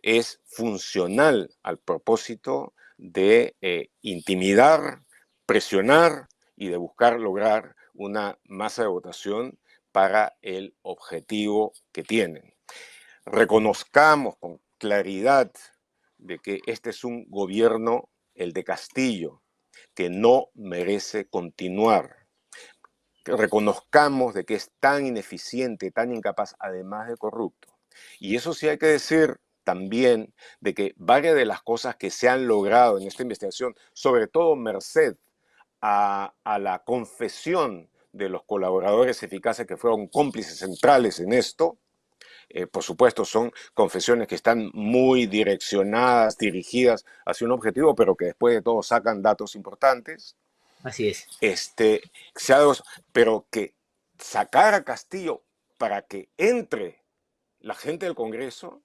B: es funcional al propósito de intimidar, presionar y de buscar lograr una masa de votación para el objetivo que tienen. Reconozcamos con claridad de que este es un gobierno, el de Castillo, que no merece continuar. Que reconozcamos de que es tan ineficiente, tan incapaz, además de corrupto. Y eso sí hay que decir también de que varias de las cosas que se han logrado en esta investigación, sobre todo merced a la confesión de los colaboradores eficaces que fueron cómplices centrales en esto, por supuesto, son confesiones que están muy direccionadas, dirigidas hacia un objetivo, pero que después de todo sacan datos importantes.
A: Así es.
B: Este, se ha dado, pero que sacar a Castillo para que entre la gente del Congreso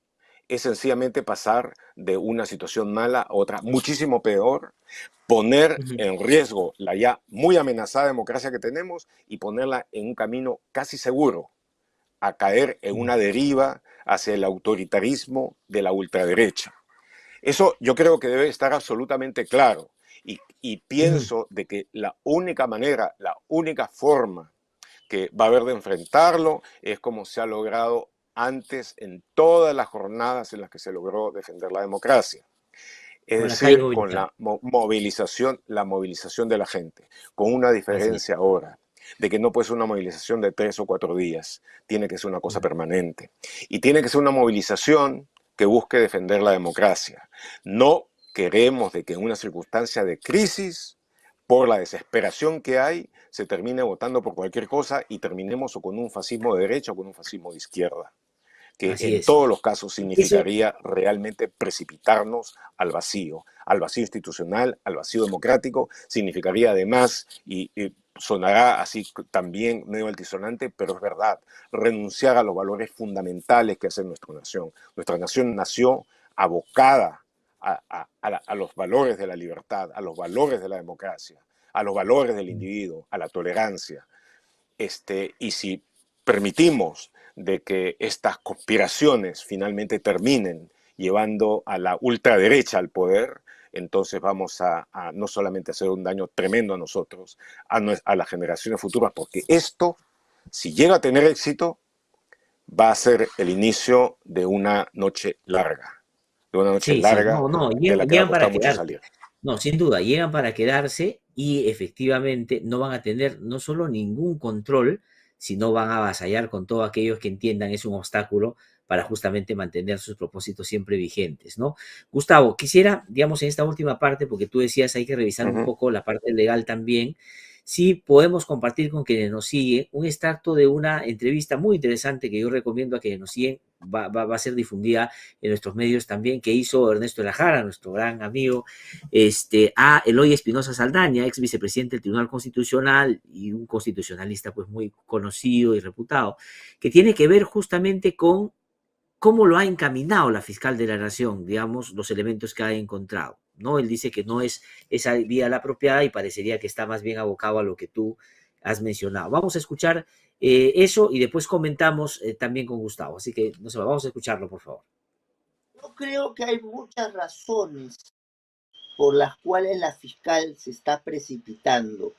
B: es sencillamente pasar de una situación mala a otra muchísimo peor, poner
A: Ujú.
B: en riesgo la ya muy amenazada democracia que tenemos y ponerla en un camino casi seguro a caer en una deriva hacia el autoritarismo de la ultraderecha. Eso yo creo que debe estar absolutamente claro y
A: Ujú.
B: pienso de que la única manera, la única forma que va a haber de enfrentarlo es como se ha logrado antes en todas las jornadas en las que se logró defender la democracia. Es
A: Con la calle
B: decir, con
A: movilizada.
B: la movilización de la gente, con una
A: Así es.
B: diferencia ahora, de que no puede ser una movilización de 3 o 4 días, tiene que ser una cosa
A: Ujú.
B: permanente. Y tiene que ser una movilización que busque defender la democracia. No queremos de que en una circunstancia de crisis, por la desesperación que hay, se termine votando por cualquier cosa y terminemos o con un fascismo de derecha o con un fascismo de izquierda. que
A: Así
B: en
A: es.
B: todos los casos
A: Eso,
B: significaría realmente precipitarnos al vacío institucional, al vacío democrático, significaría además, y sonará así también medio altisonante, pero es verdad, renunciar a los valores fundamentales que hace nuestra nación. Nuestra nación nació abocada a los valores de la libertad, a los valores de la democracia, a los valores del individuo, a la tolerancia. Y si permitimos de que estas conspiraciones finalmente terminen llevando a la ultraderecha al poder, entonces vamos a no solamente hacer un daño tremendo a nosotros, a las generaciones futuras, porque esto, si llega a tener éxito, va a ser el inicio de una noche
A: sí, sí,
B: larga
A: no, no,
B: de la que va a
A: llegan para
B: costar mucho
A: quedarse.
B: salir.
A: No, sin duda, llegan para quedarse y efectivamente no van a tener no solo ningún control, sino van a avasallar con todos aquellos que entiendan es un obstáculo para justamente mantener sus propósitos siempre vigentes, ¿no? Gustavo, quisiera, digamos, en esta última parte, porque tú decías hay que revisar
B: Uh
A: un
B: -huh.
A: poco la parte legal también, si podemos compartir con quienes nos siguen un extracto de una entrevista muy interesante que yo recomiendo a quienes nos siguen, va a ser difundida en nuestros medios también, que hizo Ernesto Elajara, nuestro gran amigo, a Eloy Espinosa Saldaña, ex vicepresidente del Tribunal Constitucional y un constitucionalista pues muy conocido y reputado, que tiene que ver justamente con cómo lo ha encaminado la fiscal de la Nación, digamos, los elementos que ha encontrado, ¿no? Él dice que no es esa vía la apropiada y parecería que está más bien abocado a lo que tú has mencionado. Vamos a escuchar eso y después comentamos también con Gustavo. Así que, no sé, vamos a escucharlo, por favor.
C: Yo creo que hay muchas razones por las cuales la fiscal se está precipitando,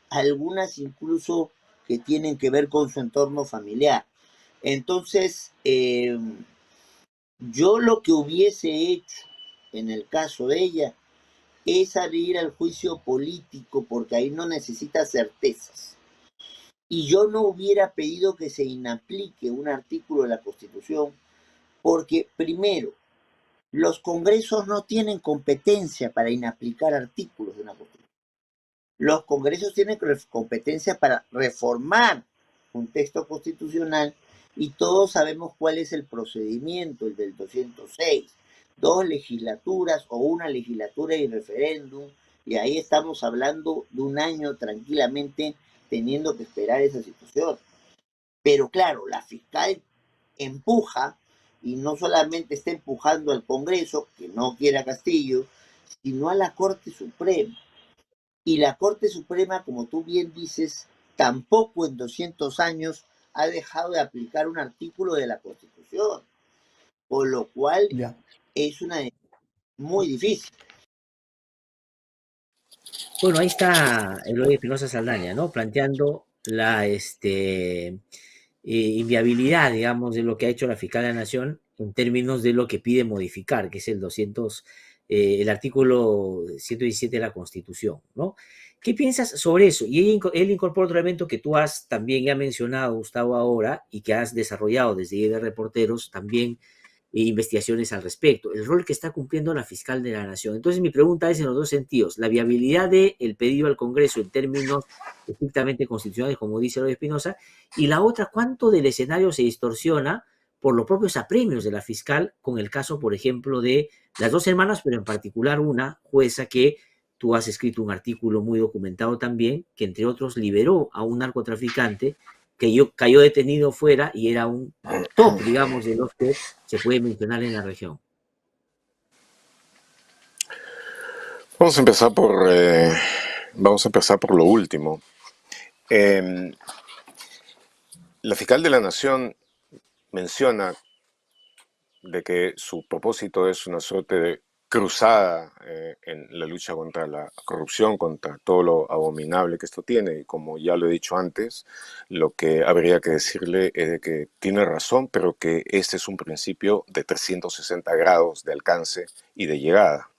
C: algunas incluso que tienen que ver con su entorno familiar. Entonces, yo lo que hubiese hecho en el caso de ella es abrir al juicio político porque ahí no necesita certezas. Y yo no hubiera pedido que se inaplique un artículo de la Constitución porque, primero, los congresos no tienen competencia para inaplicar artículos de una Constitución. Los congresos tienen competencia para reformar un texto constitucional y todos sabemos cuál es el procedimiento, el del 206. Dos legislaturas o una legislatura y referéndum, y ahí estamos hablando de un año tranquilamente teniendo que esperar esa situación. Pero claro, la fiscal empuja y no solamente está empujando al Congreso, que no quiere a Castillo, sino a la Corte Suprema. Y la Corte Suprema, como tú bien dices, tampoco en 200 años ha dejado de aplicar un artículo de la Constitución, por lo cual
D: Ya.
C: es una muy difícil.
A: Bueno, ahí está Eloy Espinosa Saldaña, ¿no? Planteando la inviabilidad, digamos, de lo que ha hecho la Fiscal de la Nación en términos de lo que pide modificar, que es el artículo 117 de la Constitución, ¿no? ¿Qué piensas sobre eso? Y él incorpora otro elemento que tú has también ya mencionado, Gustavo, ahora, y que has desarrollado desde IED Reporteros, también investigaciones al respecto, el rol que está cumpliendo la fiscal de la Nación. Entonces, mi pregunta es en los dos sentidos: la viabilidad del pedido al Congreso en términos estrictamente constitucionales, como dice Eloy Espinosa, y la otra, cuánto del escenario se distorsiona por los propios apremios de la fiscal, con el caso, por ejemplo, de las dos hermanas, pero en particular una jueza que tú has escrito un artículo muy documentado también, que entre otros liberó a un narcotraficante que cayó detenido fuera y era un top, digamos, de los que se puede mencionar en la región.
B: Vamos a empezar vamos a empezar por lo último. Eh, la fiscal de la Nación menciona de que su propósito es una suerte de cruzada en la lucha contra la corrupción, contra todo lo abominable que esto tiene. Y como ya lo he dicho antes, lo que habría que decirle es de que tiene razón, pero que este es un principio de 360 grados de alcance y de llegada.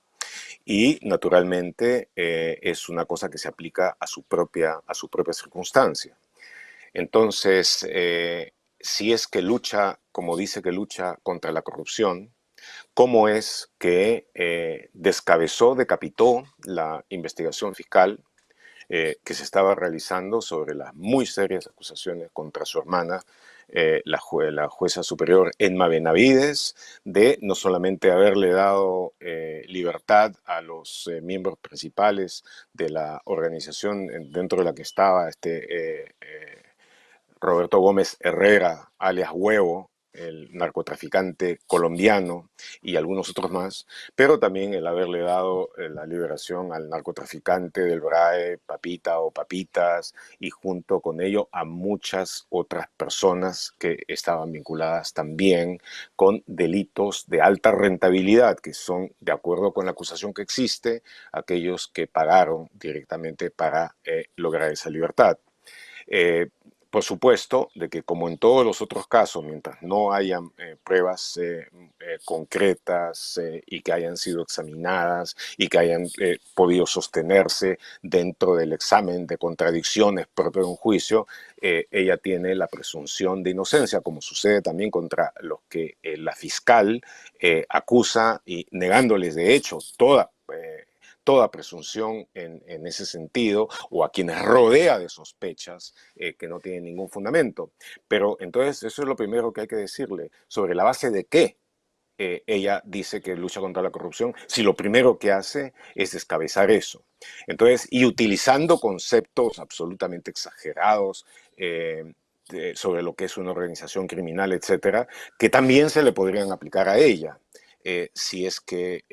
B: Y naturalmente es una cosa que se aplica a su propia circunstancia. Entonces, si es que lucha, como dice que lucha contra la corrupción, ¿cómo es que decapitó la investigación fiscal que se estaba realizando sobre las muy serias acusaciones contra su hermana la jueza superior Emma Benavides, de no solamente haberle dado libertad a los miembros principales de la organización dentro de la que estaba Roberto Gómez Herrera, alias Huevo, el narcotraficante colombiano, y algunos otros más, pero también el haberle dado la liberación al narcotraficante del BRAE, Papita o Papitas, y junto con ello a muchas otras personas que estaban vinculadas también con delitos de alta rentabilidad, que son, de acuerdo con la acusación que existe, aquellos que pagaron directamente para lograr esa libertad. Por supuesto, de que como en todos los otros casos, mientras no hayan pruebas concretas y que hayan sido examinadas y que hayan podido sostenerse dentro del examen de contradicciones propio de un juicio, ella tiene la presunción de inocencia, como sucede también contra los que la fiscal acusa y negándoles de hecho toda presunción en ese sentido, o a quienes rodea de sospechas que no tienen ningún fundamento. Pero entonces eso es lo primero que hay que decirle, sobre la base de qué ella dice que lucha contra la corrupción, si lo primero que hace es descabezar eso. Entonces, y utilizando conceptos absolutamente exagerados, sobre lo que es una organización criminal, etcétera, que también se le podrían aplicar a ella. Si es que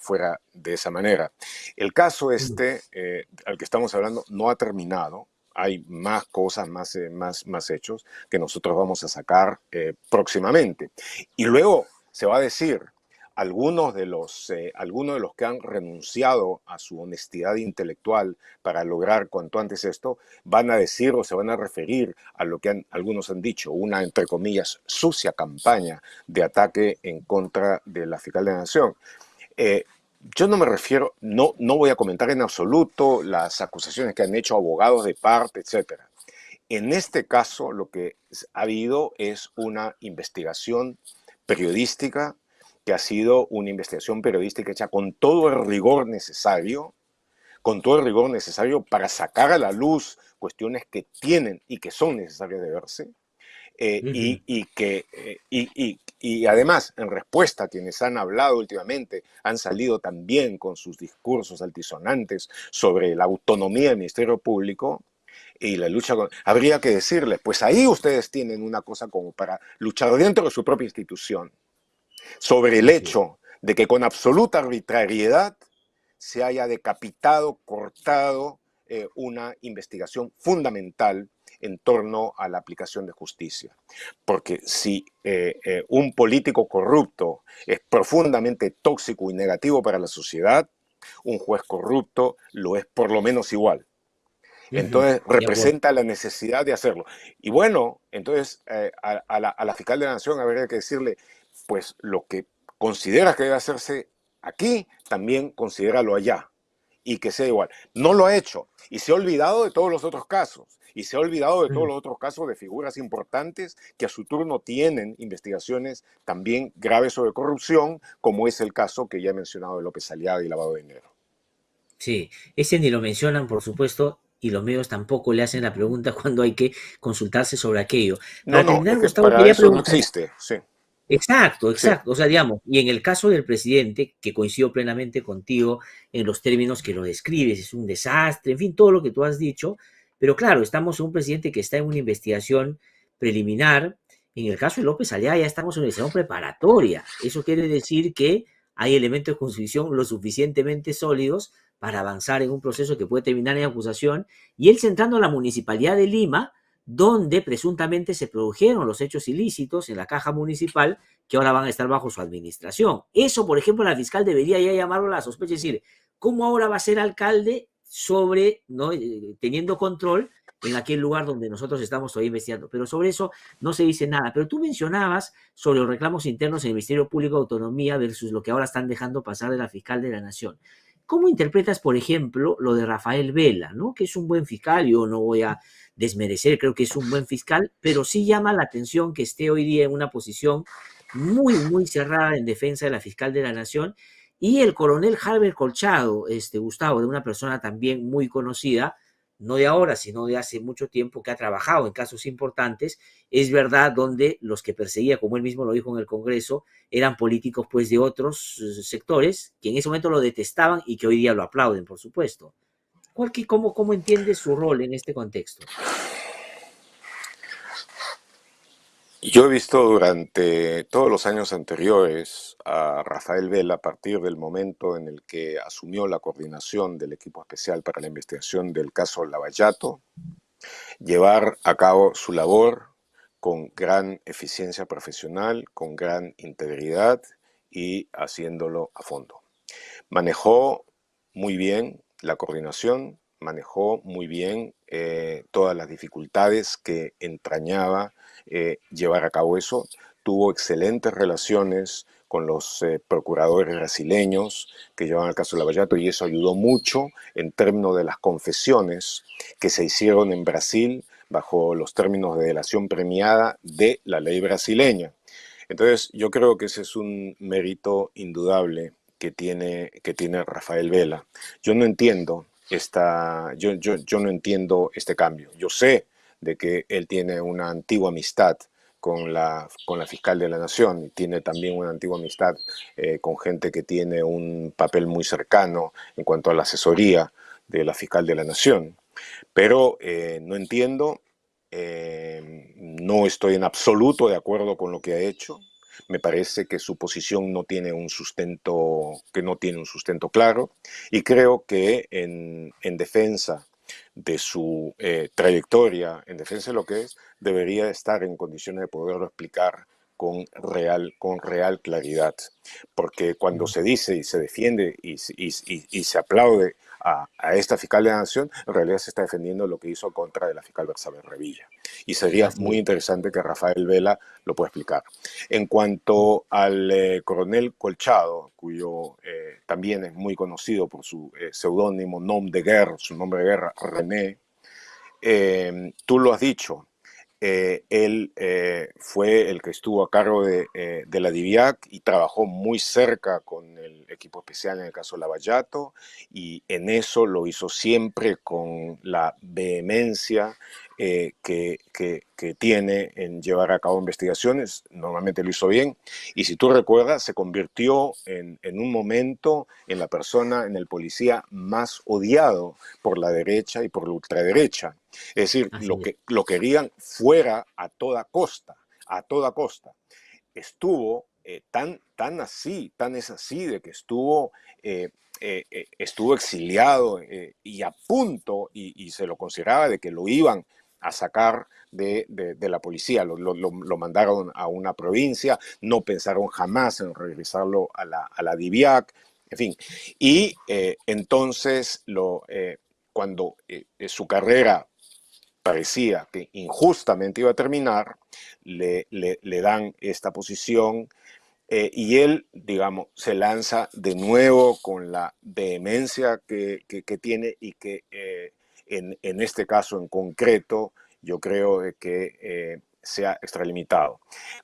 B: fuera de esa manera. El caso al que estamos hablando no ha terminado. Hay más cosas, más hechos que nosotros vamos a sacar próximamente. Y luego se va a decir, algunos de los que han renunciado a su honestidad intelectual para lograr cuanto antes esto, van a decir o se van a referir a lo que algunos han dicho, una, entre comillas, sucia campaña de ataque en contra de la fiscal de la Nación. Yo no me refiero, no voy a comentar en absoluto las acusaciones que han hecho abogados de parte, etc. En este caso, lo que ha habido es una investigación periodística, que ha sido una investigación periodística hecha con todo el rigor necesario, para sacar a la luz cuestiones que tienen y que son necesarias de verse, y además, en respuesta a quienes han hablado últimamente, han salido también con sus discursos altisonantes sobre la autonomía del Ministerio Público y la lucha con... Habría que decirles, pues ahí ustedes tienen una cosa como para luchar dentro de su propia institución, sobre el hecho de que con absoluta arbitrariedad se haya decapitado, cortado una investigación fundamental en torno a la aplicación de justicia. Porque si un político corrupto es profundamente tóxico y negativo para la sociedad, un juez corrupto lo es por lo menos igual. Entonces representa la necesidad de hacerlo. Y bueno, entonces a la fiscal de la Nación habría que decirle, pues lo que consideras que debe hacerse aquí, también considéralo allá, y que sea igual. No lo ha hecho, y se ha olvidado de todos los otros casos, y se ha olvidado de todos los otros casos de figuras importantes que a su turno tienen investigaciones también graves sobre corrupción, como es el caso que ya he mencionado de López Aliaga y lavado de dinero.
A: Sí, ese ni lo mencionan, por supuesto, y los medios tampoco le hacen la pregunta cuando hay que consultarse sobre aquello. Para terminar,
B: Es que
A: Gustavo,
B: para
A: quería
B: eso no
A: preguntar...
B: existe, sí.
A: Exacto.
B: Sí.
A: O sea, digamos, y en el caso del presidente, que coincido plenamente contigo en los términos que lo describes, es un desastre, en fin, todo lo que tú has dicho, pero claro, estamos en un presidente que está en una investigación preliminar. En el caso de López Aliaga ya estamos en una investigación preparatoria. Eso quiere decir que hay elementos de constitución lo suficientemente sólidos para avanzar en un proceso que puede terminar en acusación, y él centrando a la Municipalidad de Lima, donde presuntamente se produjeron los hechos ilícitos en la caja municipal, que ahora van a estar bajo su administración. Eso, por ejemplo, la fiscal debería ya llamarlo a la sospecha, es decir, ¿cómo ahora va a ser alcalde sobre, ¿no? Teniendo control en aquel lugar donde nosotros estamos todavía investigando? Pero sobre eso no se dice nada. Pero tú mencionabas sobre los reclamos internos en el Ministerio Público de Autonomía versus lo que ahora están dejando pasar de la fiscal de la Nación. ¿Cómo interpretas, por ejemplo, lo de Rafael Vela, ¿no? Que es un buen fiscal? Yo no voy a desmerecer, creo que es un buen fiscal, pero sí llama la atención que esté hoy día en una posición muy cerrada en defensa de la fiscal de la Nación. Y el coronel Halber Colchado, Gustavo, de una persona también muy conocida, no de ahora, sino de hace mucho tiempo, que ha trabajado en casos importantes, es verdad, donde los que perseguía, como él mismo lo dijo en el Congreso, eran políticos pues de otros sectores que en ese momento lo detestaban y que hoy día lo aplauden, por supuesto. ¿Cómo entiende su rol en este contexto?
B: Yo he visto durante todos los años anteriores a Rafael Vela, a partir del momento en el que asumió la coordinación del equipo especial para la investigación del caso Lavallato, llevar a cabo su labor con gran eficiencia profesional, con gran integridad y haciéndolo a fondo. Manejó muy bien la coordinación, manejó muy bien todas las dificultades que entrañaba llevar a cabo eso. Tuvo excelentes relaciones con los procuradores brasileños que llevan el caso de Lavallato, y eso ayudó mucho en términos de las confesiones que se hicieron en Brasil bajo los términos de delación premiada de la ley brasileña. Entonces, yo creo que ese es un mérito indudable que tiene Rafael Vela. Yo no entiendo yo no entiendo este cambio. Yo sé de que él tiene una antigua amistad con la fiscal de la Nación, y tiene también una antigua amistad con gente que tiene un papel muy cercano en cuanto a la asesoría de la fiscal de la Nación. Pero no entiendo, no estoy en absoluto de acuerdo con lo que ha hecho. Me parece que su posición no tiene un sustento, que no tiene un sustento claro, y creo que en defensa de su trayectoria, en defensa de lo que es, debería estar en condiciones de poderlo explicar con real claridad. Porque cuando se dice y se defiende y se aplaude a esta fiscal de la Nación, en realidad se está defendiendo lo que hizo contra de la fiscal Bersabe Revilla. Y sería
A: Así
B: muy
A: es.
B: interesante que Rafael Vela lo pueda explicar. En cuanto al coronel Colchado, cuyo también es muy conocido por su seudónimo, nom de guerra, su nombre de guerra, René, tú lo has dicho, él fue el que estuvo a cargo de la DIVIAC y trabajó muy cerca con el equipo especial en el caso Lavallato, y en eso lo hizo siempre con la vehemencia que tiene en llevar a cabo investigaciones. Normalmente lo hizo bien, y si tú recuerdas, se convirtió en un momento en la persona, en el policía más odiado por la derecha y por la ultraderecha. Es decir,
A: Así es.
B: lo querían fuera a toda costa, a toda costa. Estuvo tan es así de que estuvo exiliado y a punto, y se lo consideraba de que lo iban a sacar de la policía, lo mandaron a una provincia, no pensaron jamás en regresarlo a la DIVIAC, en fin. Y entonces, cuando su carrera parecía que injustamente iba a terminar, le dan esta posición, y él, digamos, se lanza de nuevo con la vehemencia que tiene, y que en este caso en concreto yo creo que se ha extralimitado.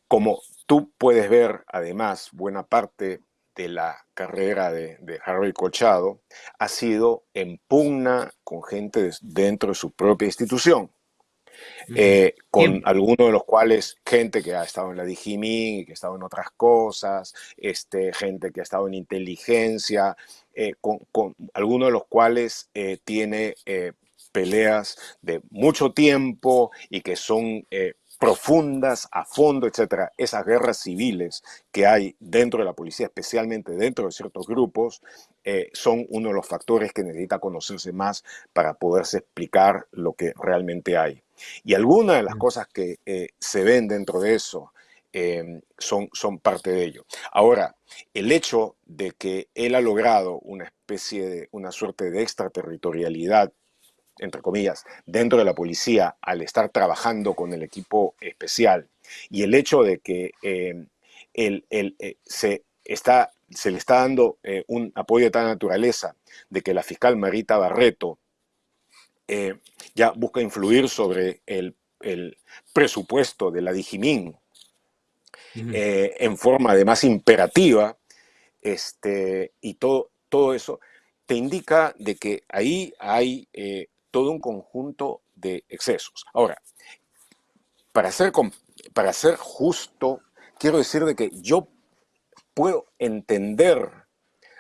B: Como tú puedes ver, además, buena parte de la carrera de Harry Colchado ha sido en pugna con gente dentro de su propia institución,
A: Ujú.
B: con
A: Siempre.
B: algunos de los cuales gente que ha estado en la Digimin y que ha estado en otras cosas, gente que ha estado en inteligencia, con algunos de los cuales tiene peleas de mucho tiempo y que son profundas, a fondo, etcétera. Esas guerras civiles que hay dentro de la policía, especialmente dentro de ciertos grupos, son uno de los factores que necesita conocerse más para poderse explicar lo que realmente hay. Y algunas de las cosas que se ven dentro de eso son parte de ello. Ahora, el hecho de que él ha logrado una suerte de extraterritorialidad, entre comillas, dentro de la policía al estar trabajando con el equipo especial, y el hecho de que se le está dando un apoyo de tal naturaleza de que la fiscal Marita Barreto ya busca influir sobre el presupuesto de la Digimin
A: Ujú.
B: en forma además imperativa, y todo eso te indica de que ahí hay todo un conjunto de excesos. Ahora, para ser justo, quiero decir de que yo puedo entender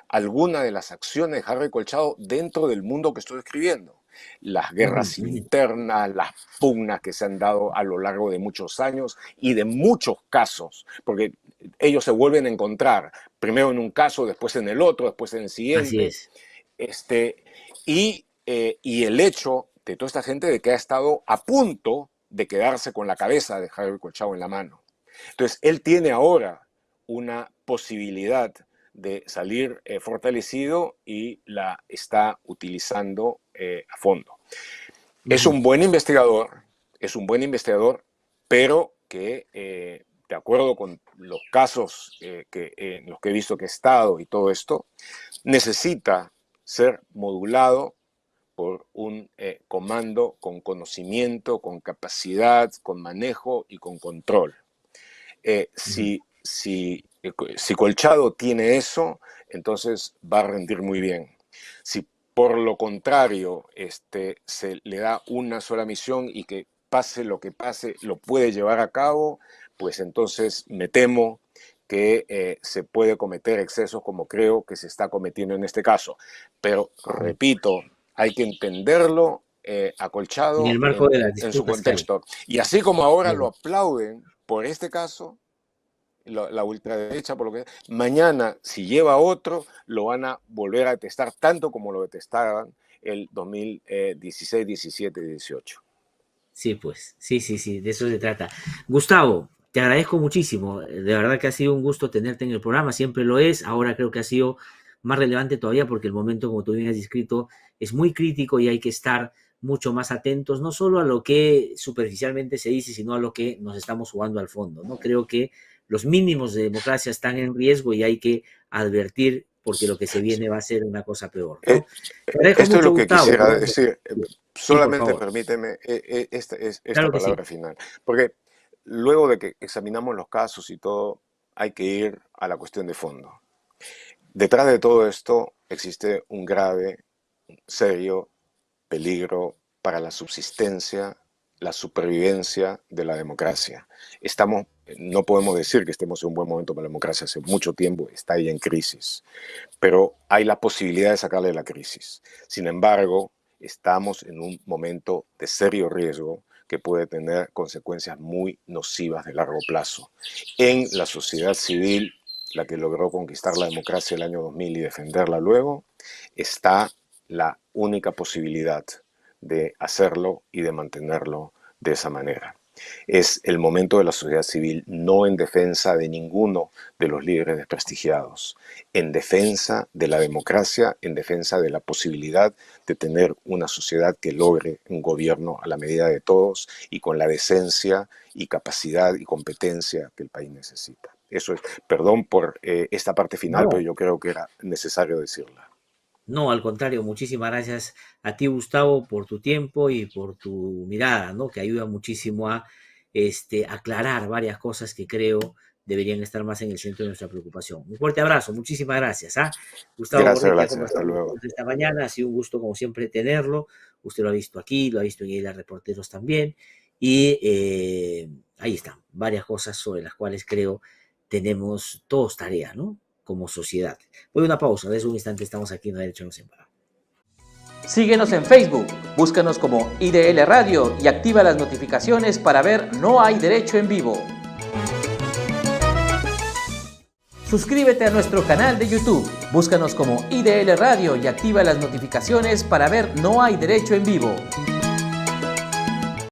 B: alguna de las acciones de Harry Colchado dentro del mundo que estoy escribiendo. Las guerras internas, las pugnas que se han dado a lo largo de muchos años y de muchos casos, porque ellos se vuelven a encontrar, primero en un caso, después en el otro, después en el siguiente.
A: Así es.
B: Y el hecho de toda esta gente de que ha estado a punto de quedarse con la cabeza de Harry Colchado en la mano. Entonces, él tiene ahora una posibilidad de salir fortalecido y la está utilizando a fondo. Es un buen investigador, pero que, de acuerdo con los casos en los que he visto que ha estado y todo esto, necesita ser modulado por un comando con conocimiento, con capacidad, con manejo y con control. Si Colchado tiene eso, entonces va a rendir muy bien. Si por lo contrario se le da una sola misión y que pase lo que pase, lo puede llevar a cabo, pues entonces me temo que se puede cometer excesos como creo que se está cometiendo en este caso. Pero, repito, hay que entenderlo a Colchado
A: En el marco de las
B: en su
A: disputas,
B: contexto. Y así como ahora
A: claro.
B: lo aplauden por este caso, la ultraderecha, por lo que mañana, si lleva otro, lo van a volver a detestar tanto como lo detestaban el 2016, 17 y 18.
A: Sí, pues, sí, de eso se trata. Gustavo, te agradezco muchísimo. De verdad que ha sido un gusto tenerte en el programa, siempre lo es. Ahora creo que ha sido más relevante todavía porque el momento, como tú bien has descrito, es muy crítico y hay que estar mucho más atentos, no solo a lo que superficialmente se dice, sino a lo que nos estamos jugando al fondo, ¿no? Creo que los mínimos de democracia están en riesgo y hay que advertir porque lo que se viene va a ser una cosa peor, ¿no? Te agradezco
B: Esto es
A: mucho,
B: lo que
A: Gustavo,
B: quisiera
A: ¿no?
B: decir.
A: Sí, por
B: Solamente
A: favor.
B: permíteme esta
A: Claro que sí.
B: palabra final. Porque luego de que examinamos los casos y todo, hay que ir a la cuestión de fondo. Detrás de todo esto existe un grave, serio peligro para la subsistencia, la supervivencia de la democracia. No podemos decir que estemos en un buen momento para la democracia, hace mucho tiempo está ahí en crisis, pero hay la posibilidad de sacarle de la crisis. Sin embargo, estamos en un momento de serio riesgo que puede tener consecuencias muy nocivas de largo plazo. En la sociedad civil, la que logró conquistar la democracia el año 2000 y defenderla luego, está la única posibilidad de hacerlo y de mantenerlo de esa manera. Es el momento de la sociedad civil, no en defensa de ninguno de los líderes desprestigiados, en defensa de la democracia, en defensa de la posibilidad de tener una sociedad que logre un gobierno a la medida de todos y con la decencia y capacidad y competencia que el país necesita. Eso es, perdón por esta parte final,
A: No.
B: pero yo creo que era necesario decirla.
A: No, al contrario, muchísimas gracias a ti, Gustavo, por tu tiempo y por tu mirada, ¿no? Que ayuda muchísimo a aclarar varias cosas que creo deberían estar más en el centro de nuestra preocupación. Un fuerte abrazo, muchísimas gracias. Gustavo Gorriti ha
B: Gracias, hasta
A: conversado con
B: luego.
A: nosotros esta mañana, ha sido un gusto como siempre tenerlo. Usted lo ha visto aquí, lo ha visto en Isla Reporteros también. Y ahí están, varias cosas sobre las cuales creo tenemos todos tarea, ¿no? Como sociedad. Voy a una pausa, desde un instante estamos aquí en Derecho No Se Para.
D: Síguenos en Facebook, búscanos como IDL Radio y activa las notificaciones para ver No Hay Derecho en Vivo. Suscríbete a nuestro canal de YouTube, búscanos como IDL Radio y activa las notificaciones para ver No Hay Derecho en Vivo.